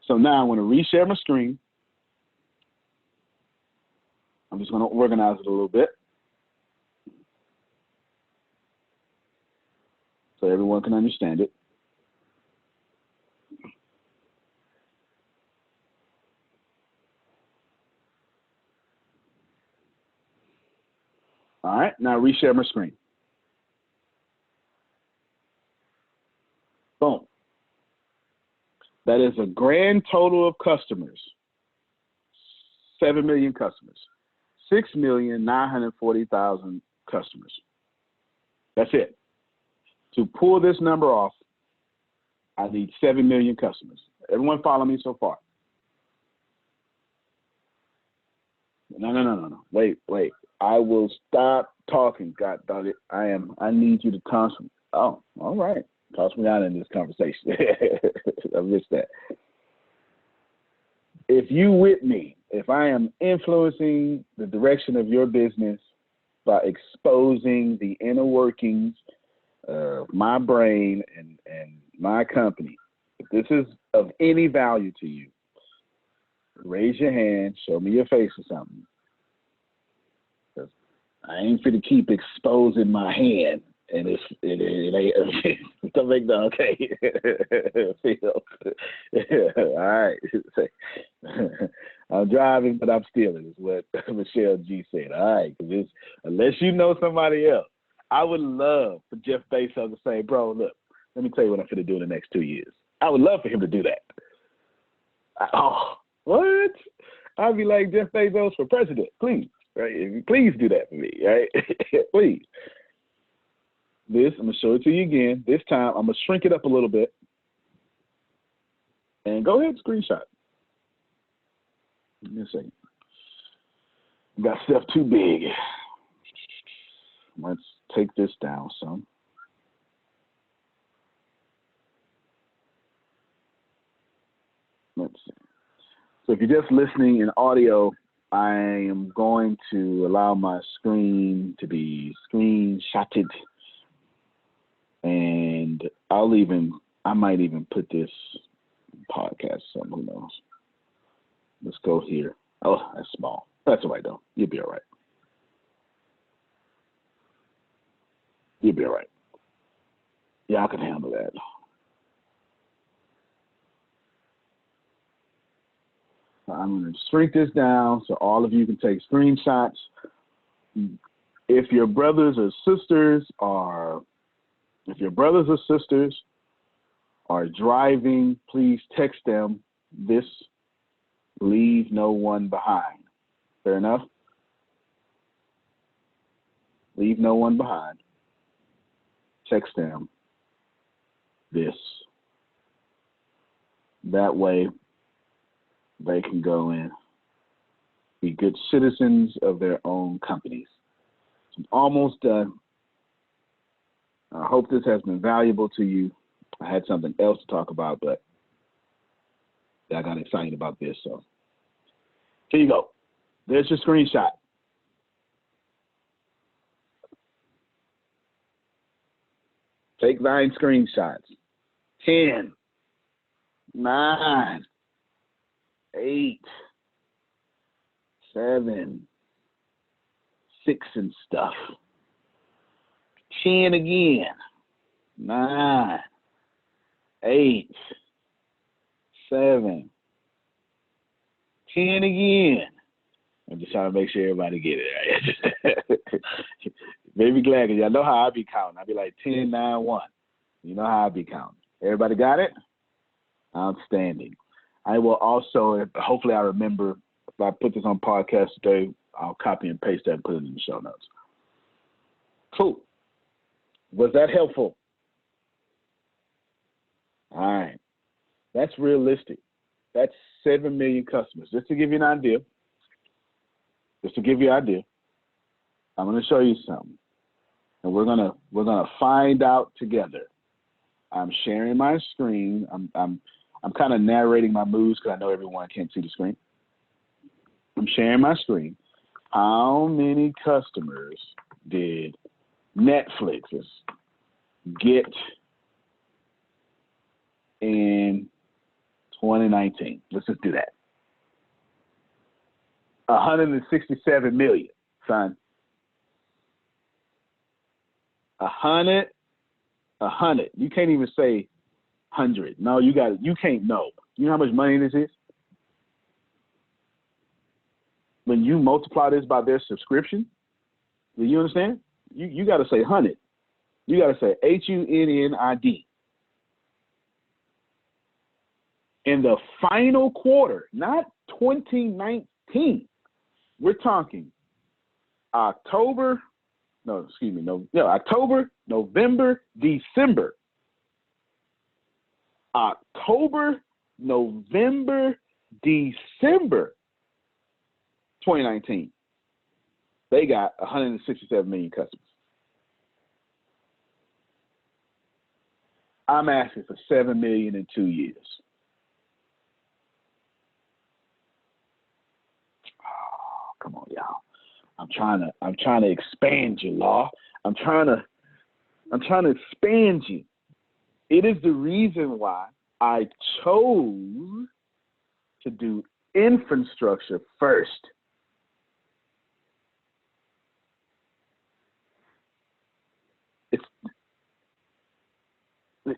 So now I'm going to reshare my screen. I'm just going to organize it a little bit so everyone can understand it. All right, now reshare my screen. Boom. That is a grand total of customers. 7 million customers. 6,940,000 customers. That's it. To pull this number off, I need 7 million customers. Everyone follow me so far? No. Wait. I will stop talking. God dog it. I need you to toss me. Oh, all right. Toss me out in this conversation. I missed that. If you with me, if I am influencing the direction of your business by exposing the inner workings of my brain and my company, if this is of any value to you, raise your hand, show me your face or something. Because I ain't fit to keep exposing my hand. And it ain't don't make no okay. All right. I'm driving, but I'm stealing, is what Michelle G said. All right, because unless you know somebody else, I would love for Jeff Bezos to say, bro, look, let me tell you what I'm going to do in the next 2 years. I would love for him to do that. What? I'd be like, Jeff Bezos for president, please, right? Please do that for me, right? Please. This, I'm going to show it to you again. This time, I'm going to shrink it up a little bit. And go ahead and screenshot. Give me a second. Got stuff too big. Let's take this down some. Let's see. So if you're just listening in audio, I am going to allow my screen to be screenshotted. And I might even put this podcast or something, who knows. Let's go here. Oh, that's small. That's all right, though. You'll be all right. You'll be all right. Yeah, I can handle that. I'm going to shrink this down so all of you can take screenshots. If your brothers or sisters are driving, please text them this, leave no one behind. Fair enough? Leave no one behind. Text them this. That way they can go and be good citizens of their own companies. So I'm almost done. I hope this has been valuable to you. I had something else to talk about, but I got excited about this. So here you go. There's your screenshot. Take 9 screenshots. 10, 9, 8, 7, 6 and stuff. 10 again. 9, 8, 7, 10 again. I'm just trying to make sure everybody get it right. Made me glad because y'all know how I be counting. I be like 10, 9, 1. You know how I be counting. Everybody got it? Outstanding. I will also, hopefully I remember, if I put this on podcast today, I'll copy and paste that and put it in the show notes. Cool. Was that helpful? All right. That's realistic. That's 7 million customers. Just to give you an idea. I'm going to show you something. And we're gonna find out together. I'm sharing my screen. I'm kind of narrating my moves because I know everyone can't see the screen. I'm sharing my screen. How many customers did Netflix get in 2019? Let's just do that. 167 million, son. 100. You can't even say 100. No, you got it. You can't know. You know how much money this is? When you multiply this by their subscription, do you understand? You got to say 100. You got to say HUNNID. In the final quarter, not 2019. We're talking October, November, December. October, November, December 2019. They got 167 million customers. I'm asking for 7 million in 2 years. Oh, come on, y'all. I'm trying to expand you, Law. I'm trying to expand you. It is the reason why I chose to do infrastructure first.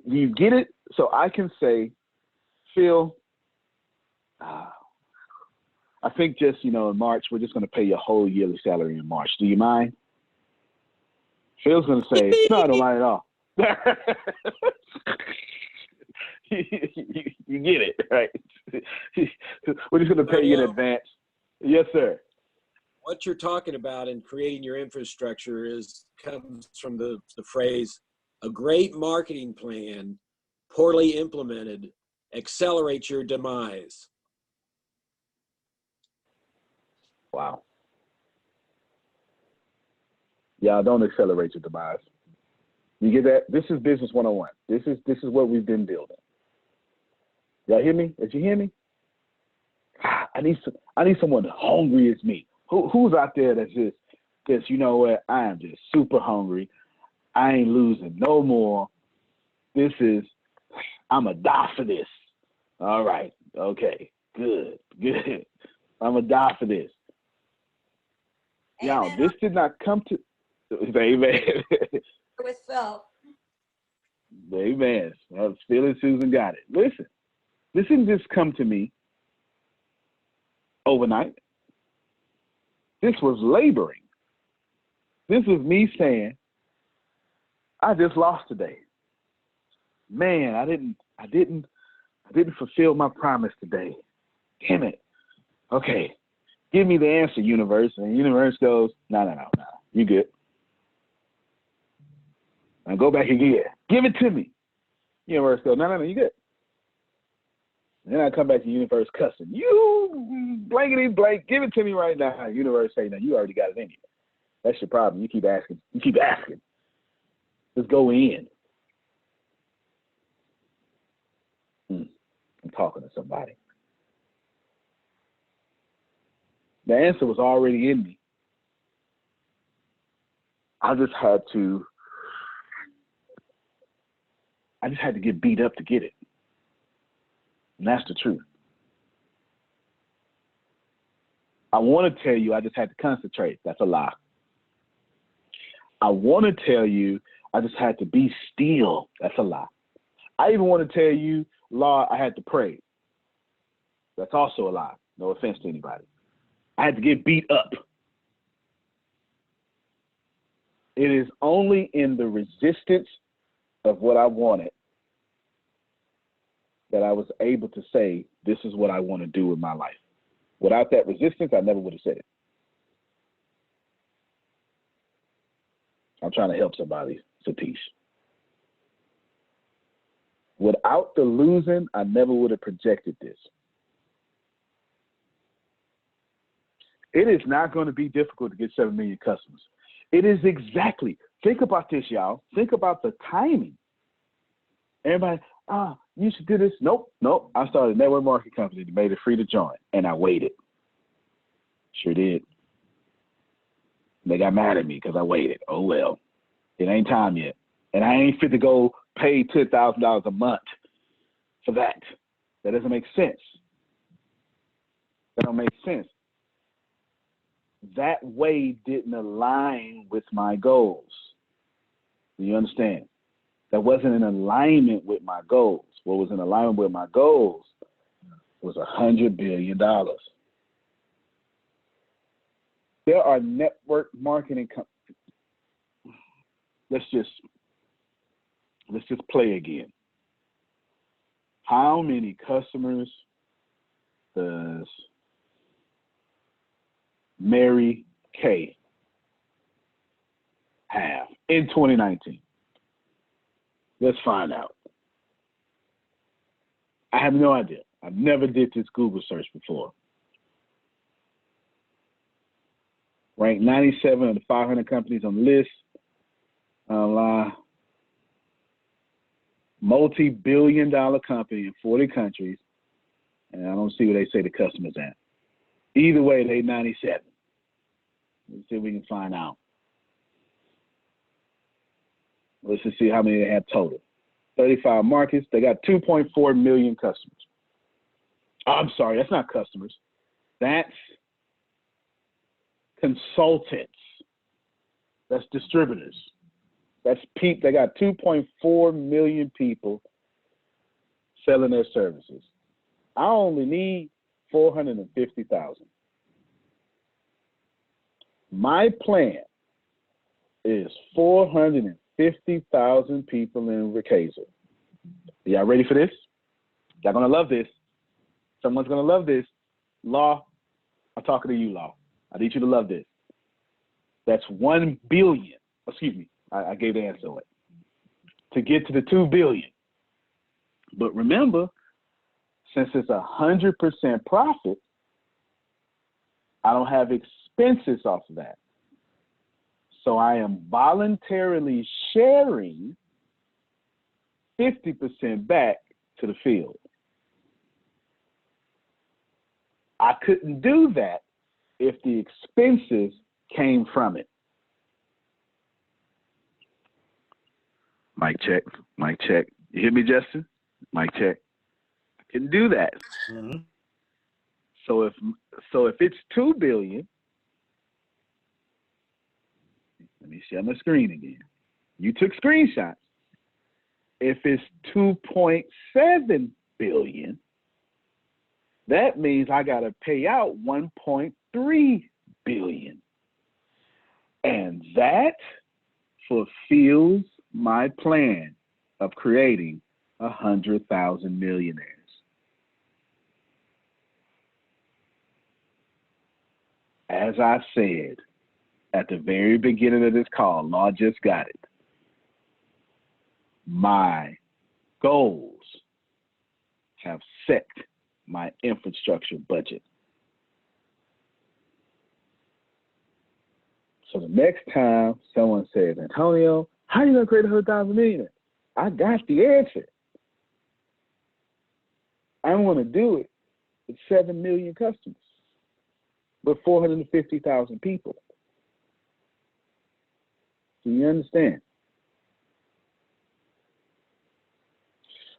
You get it? So I can say, Phil, I think just, in March, we're just going to pay your whole yearly salary in March. Do you mind? Phil's going to say, no, I don't mind at all. You get it, right? We're just going to pay you in advance. Yes, sir. What you're talking about in creating your infrastructure comes from the phrase, a great marketing plan, poorly implemented, accelerates your demise. Wow. Y'all don't accelerate your demise. You get that? This is business 101. This is what we've been building. Y'all hear me? Did you hear me? I need someone hungry as me. Who's out there that's just, you know what? I am just super hungry. I ain't losing no more. I'm a die for this. All right. Okay. Good. I'm a die for this. Y'all, this did not come to, amen. With Phil. Amen. Phil and Susan got it. Listen, this didn't just come to me overnight. This was laboring. This was me saying, I just lost today. Man, I didn't fulfill my promise today. Damn it. Okay. Give me the answer, universe. And the universe goes, no. You good. Now go back again. Give it to me. Universe goes, no, you good. And then I come back to the universe cussing. You blankety blank, give it to me right now. Universe say, no, you already got it in you. That's your problem. You keep asking. Just go in. I'm talking to somebody. The answer was already in me. I just had to get beat up to get it. And that's the truth. I want to tell you I just had to concentrate. That's a lie. I want to tell you I just had to be still. That's a lie. I even want to tell you, Lord, I had to pray. That's also a lie. No offense to anybody. I had to get beat up. It is only in the resistance of what I wanted that I was able to say, this is what I want to do with my life. Without that resistance, I never would have said it. I'm trying to help somebody, Satish. Without the losing, I never would have projected this. It is not going to be difficult to get 7 million customers. It is exactly. Think about this, y'all. Think about the timing. Everybody, you should do this. Nope. I started a network marketing company that made it free to join, and I waited. Sure did. They got mad at me because I waited. Oh, well. It ain't time yet. And I ain't fit to go pay $10,000 a month for that. That doesn't make sense. That don't make sense. That way didn't align with my goals. Do you understand? That wasn't in alignment with my goals. What was in alignment with my goals was $100 billion. There are network marketing companies. Let's just play again. How many customers does Mary Kay have in 2019? Let's find out. I have no idea. I've never did this Google search before. Ranked 97 of the 500 companies on the list. Multi-billion-dollar company in 40 countries. And I don't see where they say the customer's at. Either way, they 97. Let's see if we can find out. Let's just see how many they have total. 35 markets. They got 2.4 million customers. Oh, I'm sorry, that's not customers. That's consultants. That's distributors. That's people. They got 2.4 million people selling their services. I only need 450,000. My plan is 450,000 people in Ricasa. Y'all ready for this? Y'all gonna love this. Someone's gonna love this. Law, I'm talking to you, Law. I need you to love this. That's 1 billion. Excuse me, I gave the answer away. To get to the 2 billion. But remember, since it's 100% profit, I don't have expenses off of that. So I am voluntarily sharing 50% back to the field. I couldn't do that if the expenses came from it. Mic check, mic check. You hear me, Justin? Mic check. I couldn't do that. Mm-hmm. So if it's 2 billion, let me share my screen again. You took screenshots. If it's 2.7 billion, that means I got to pay out 1.3 billion. And that fulfills my plan of creating 100,000 millionaires. As I said at the very beginning of this call, Law just got it. My goals have set my infrastructure budget. So the next time someone says, Antonio, how are you going to create 100,000 millionaires? I got the answer. I want to do it with 7 million customers, with 450,000 people. Do you understand?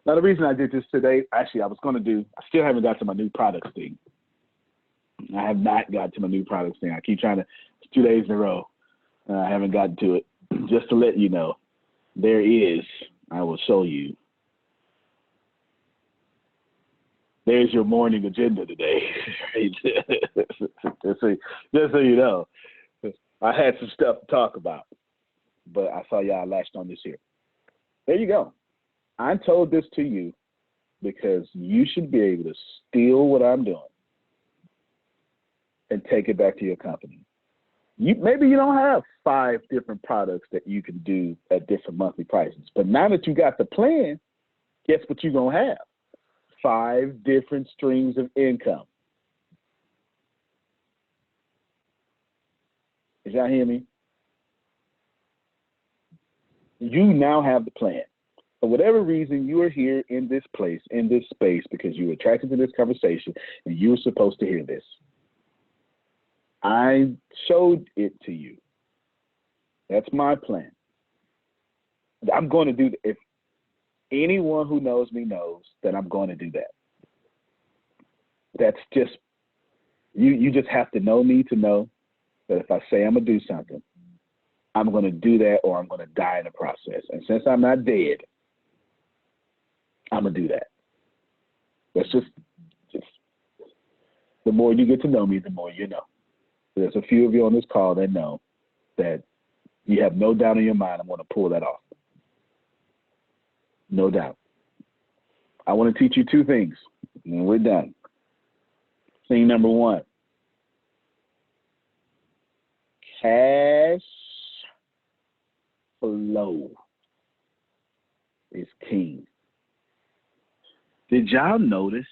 Now, the reason I did this today, actually, I still haven't got to my new products thing. I have not got to my new products thing. I keep trying to, it's 2 days in a row. I haven't gotten to it. Just to let you know, I will show you. There's your morning agenda today. just so you know. I had some stuff to talk about, but I saw y'all latched on this here. There you go. I told this to you because you should be able to steal what I'm doing and take it back to your company. Maybe you don't have 5 different products that you can do at different monthly prices, but now that you got the plan, guess what you're going to have? 5 different streams of income. Did y'all hear me? You now have the plan. For whatever reason, you are here in this place, in this space, because you were attracted to this conversation and you were supposed to hear this. I showed it to you. That's my plan. I'm going to do, if anyone who knows me knows that I'm going to do that. That's just, you just have to know me to know that if I say I'm going to do something, I'm going to do that or I'm going to die in the process. And since I'm not dead, I'm going to do that. That's just the more you get to know me, the more you know. There's a few of you on this call that know that you have no doubt in your mind I'm going to pull that off. No doubt. I want to teach you 2 things, and we're done. Thing number 1, cash flow is king. Did y'all notice?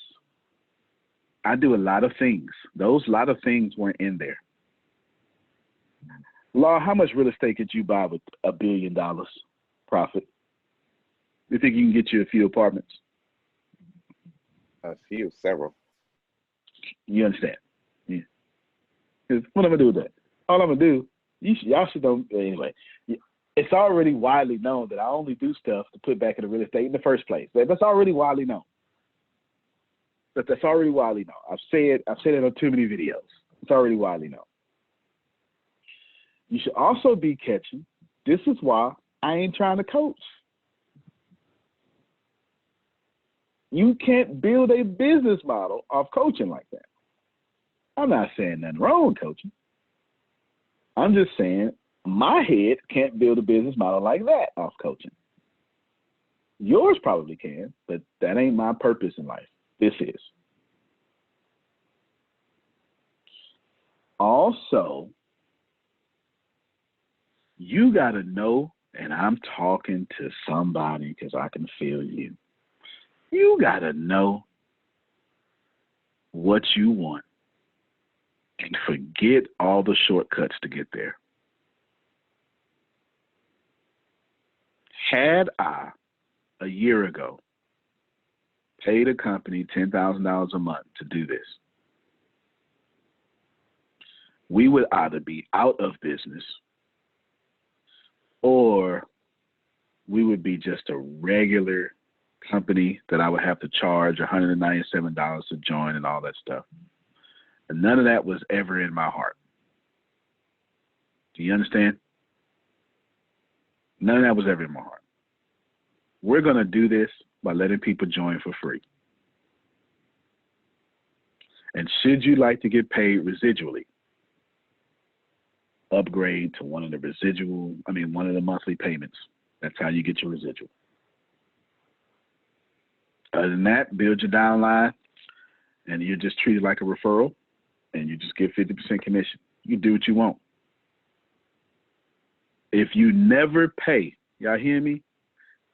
I do a lot of things. Those lot of things weren't in there. Law, how much real estate could you buy with $1 billion profit? You think you can get you a few apartments? A few, several. You understand? Yeah. Because what am I gonna do with that? All I'm gonna do, y'all should know anyway. It's already widely known that I only do stuff to put back in the real estate in the first place. That's already widely known. That's already widely known. I've said it on too many videos. It's already widely known. You should also be catching. This is why I ain't trying to coach. You can't build a business model off coaching like that. I'm not saying nothing wrong with coaching. I'm just saying my head can't build a business model like that off coaching. Yours probably can, but that ain't my purpose in life. This is. Also, you got to know, and I'm talking to somebody because I can feel you. You got to know what you want and forget all the shortcuts to get there. Had I, a year ago, paid a company $10,000 a month to do this, we would either be out of business or we would be just a regular company that I would have to charge $197 to join and all that stuff. And none of that was ever in my heart. Do you understand? None of that was ever in my heart. We're going to do this by letting people join for free. And should you like to get paid residually, upgrade to one of the monthly payments. That's how you get your residual. Other than that, build your downline, and you're just treated like a referral, and you just get 50% commission. You do what you want. If you never pay, y'all hear me?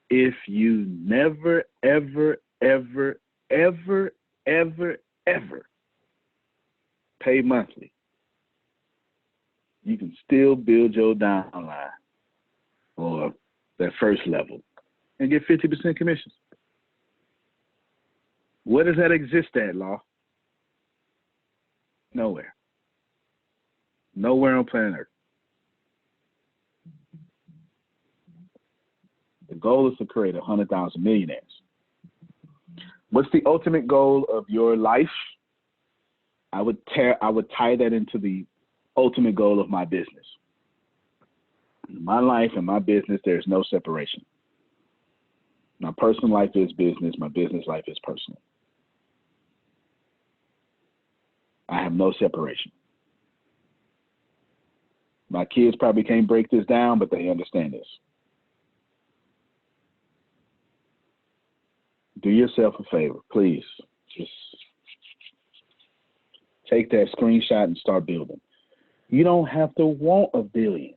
If you never, ever, ever, ever, ever, ever pay monthly, you can still build your downline or that first level and get 50% commissions. Where does that exist at, Law? Nowhere. Nowhere on planet Earth. The goal is to create 100,000 millionaires. What's the ultimate goal of your life? I would tie that into the ultimate goal of my business. In my life and my business, there's no separation. My personal life is business. My business life is personal. I have no separation. My kids probably can't break this down, but they understand this. Do yourself a favor, please. Just take that screenshot and start building. You don't have to want $1 billion.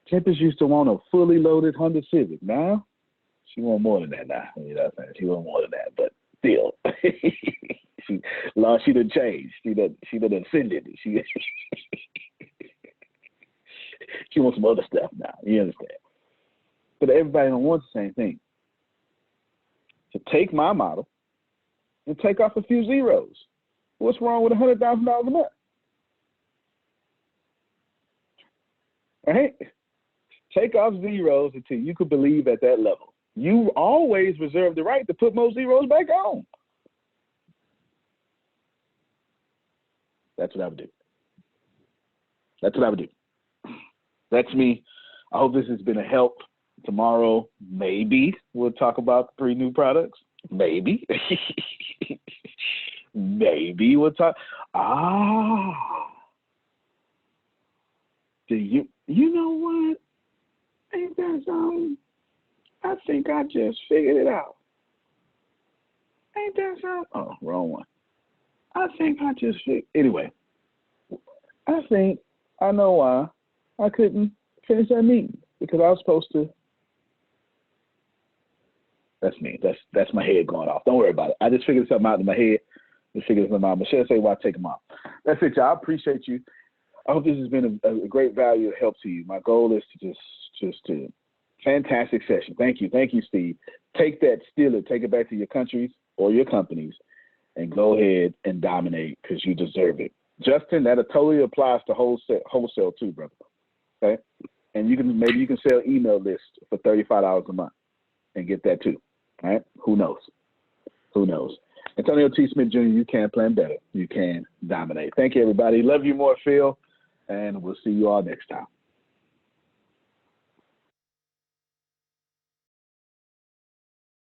Tempest used to want a fully loaded Honda Civic. Now, she want more than that now. You know what I'm saying? She want more than that, but still. She done changed. She done ascended. She wants some other stuff now. You understand? But everybody don't want the same thing. So take my model and take off a few zeros. What's wrong with $100,000 a month? All right? Take off zeros until you could believe at that level. You always reserve the right to put more zeros back on. That's what I would do. That's what I would do. That's me. I hope this has been a help. Tomorrow, maybe we'll talk about 3 new products. Maybe. Maybe we'll talk. Do you know what? Ain't that something? I think I just figured it out. Ain't that something? Oh, wrong one. I think I just figured. Anyway, I think I know why I couldn't finish that meeting, because I was supposed to. That's me. That's my head going off. Don't worry about it. I just figured something out in my head. Just figured something out. Michelle say, why take them off? That's it, y'all. I appreciate you. I hope this has been a great value and help to you. My goal is to just to fantastic session. Thank you, Steve. Take that, steal it, take it back to your countries or your companies, and go ahead and dominate because you deserve it. Justin, that totally applies to wholesale too, brother. Okay, and maybe you can sell email lists for $35 a month and get that too. All right, who knows? Who knows? Antonio T. Smith Jr., you can plan better. You can dominate. Thank you, everybody. Love you more, Phil, and we'll see you all next time.